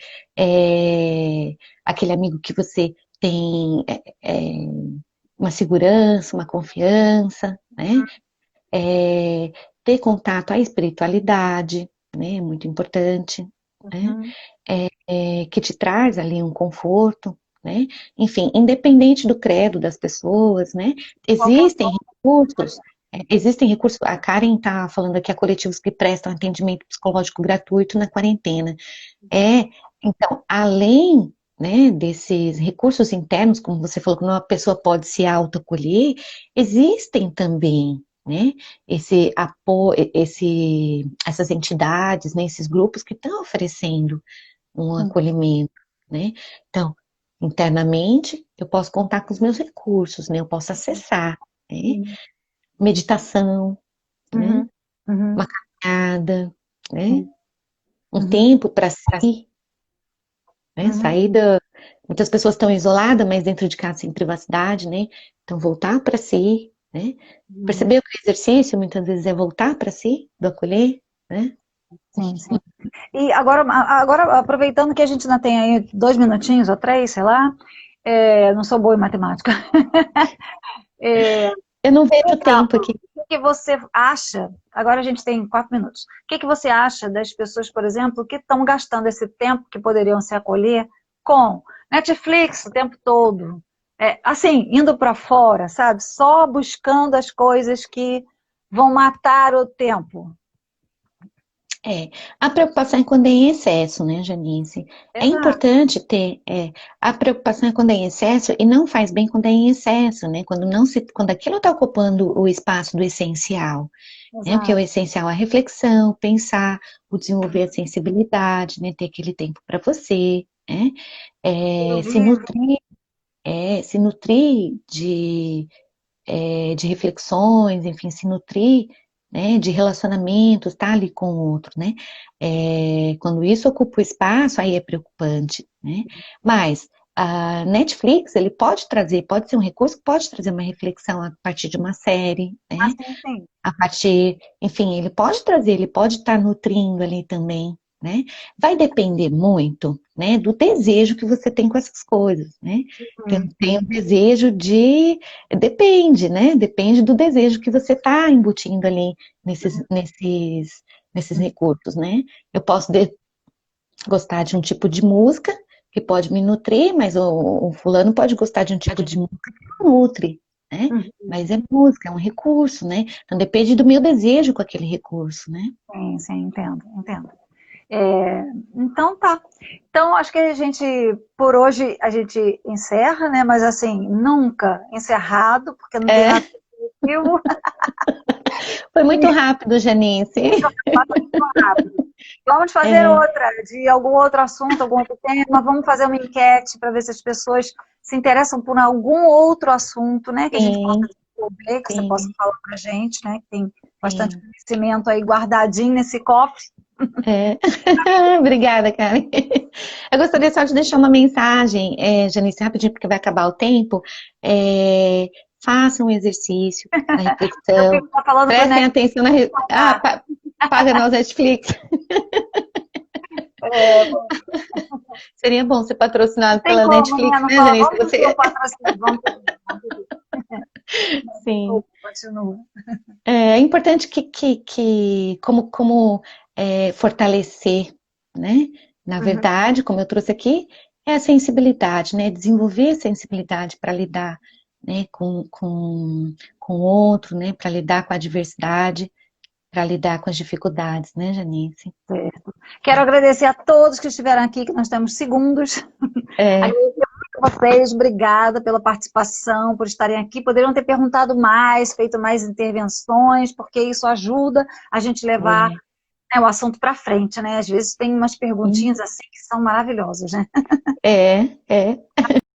aquele amigo que você tem uma segurança, uma confiança, né? Ter contato à espiritualidade, né? É muito importante, né? Uhum. Que te traz ali um conforto, né? Enfim, independente do credo das pessoas, né? Qualquer Existem recursos, a Karen está falando aqui, há coletivos que prestam atendimento psicológico gratuito na quarentena. Então, além, né, desses recursos internos, como você falou, que uma pessoa pode se autoacolher, existem também, né, esse apoio, essas entidades, né, esses grupos que estão oferecendo um um. acolhimento, né? Então, internamente, eu posso contar com os meus recursos, né? Eu posso acessar, né? Sim. Meditação, né? Uhum. Uhum. Uma caminhada, né? Sim. Um Uhum. tempo para si, né? Uhum. Sair da... Muitas pessoas estão isoladas, mas dentro de casa sem privacidade, né? Então, voltar para si, né? Uhum. Perceber que o exercício, muitas vezes, é voltar para si, do acolher, né? Sim, sim. E agora, aproveitando que a gente ainda tem aí 2 minutinhos ou 3, sei lá, não sou boa em matemática. Eu não vejo o tempo Exemplo, aqui. o que você acha? Agora a gente tem 4 minutos. O que você acha das pessoas, por exemplo, que estão gastando esse tempo que poderiam se acolher com Netflix o tempo todo? Assim, indo para fora, sabe? Só buscando as coisas que vão matar o tempo. A preocupação é quando é em excesso, né, Janice? É Exato, importante ter, a preocupação é quando é em excesso e não faz bem quando é em excesso, né? Quando aquilo está ocupando o espaço do essencial, né? O que é o exato. essencial? A reflexão, pensar, o desenvolver a sensibilidade, né? Ter aquele tempo para você, né? Eu Se vi. nutrir, se nutrir de reflexões, enfim, se nutrir, né, de relacionamentos, estar ali com o outro, né? Quando isso ocupa o espaço, aí é preocupante, né? Mas a Netflix, ele pode ser um recurso que pode trazer uma reflexão a partir de uma série, Ah, né? sim, sim. A partir, enfim, ele pode estar nutrindo ali também, né? Vai depender muito, né, do desejo que você tem com essas coisas, né? Hum. Tem o desejo depende, né? Depende do desejo que você está embutindo ali nesses recursos, né? Eu posso gostar de um tipo de música que pode me nutrir, mas o fulano pode gostar de um tipo de música que não nutre, né? Uhum. Mas é música, é um recurso, né? Então depende do meu desejo com aquele recurso, né? Sim, sim, entendo, entendo. É, então tá. Então acho que por hoje, a gente encerra, né? Mas assim, nunca encerrado, porque não tem É, nada positivo. foi muito rápido, Janice. Passa muito rápido. Vamos fazer É, outra, de algum outro assunto, algum outro tema. Vamos fazer uma enquete para ver se as pessoas se interessam por algum outro assunto, né? Que a gente possa sim, desenvolver, que você possa sim, falar para a gente, né? Que tem bastante sim. conhecimento aí guardadinho nesse cofre. É. Obrigada, Karen. Eu gostaria só de deixar uma mensagem, Janice, rapidinho, porque vai acabar o tempo. Façam um exercício na Eu reflexão, fico só falando para o prestem Neto atenção pagar. paga nós Netflix. É, Seria bom ser patrocinado tem pela como, Netflix, né? Não né, fala, Janice? vamos pedir um Você... patrocínio, vamos pedir, vamos pedir. Sim. Continua. É importante como fortalecer, né? Na Uhum. verdade, como eu trouxe aqui, é a sensibilidade, né? Desenvolver a sensibilidade para lidar, né, com o outro, né, para lidar com a diversidade, para lidar com as dificuldades, né, Janice? Certo. Quero agradecer a todos que estiveram aqui, que nós temos segundos. É, Agradecer muito a vocês, obrigada pela participação, por estarem aqui. Poderiam ter perguntado mais, feito mais intervenções, porque isso ajuda a gente levar, é, né, o assunto para frente, né? Às vezes tem umas sim, perguntinhas assim que são maravilhosas, né? é.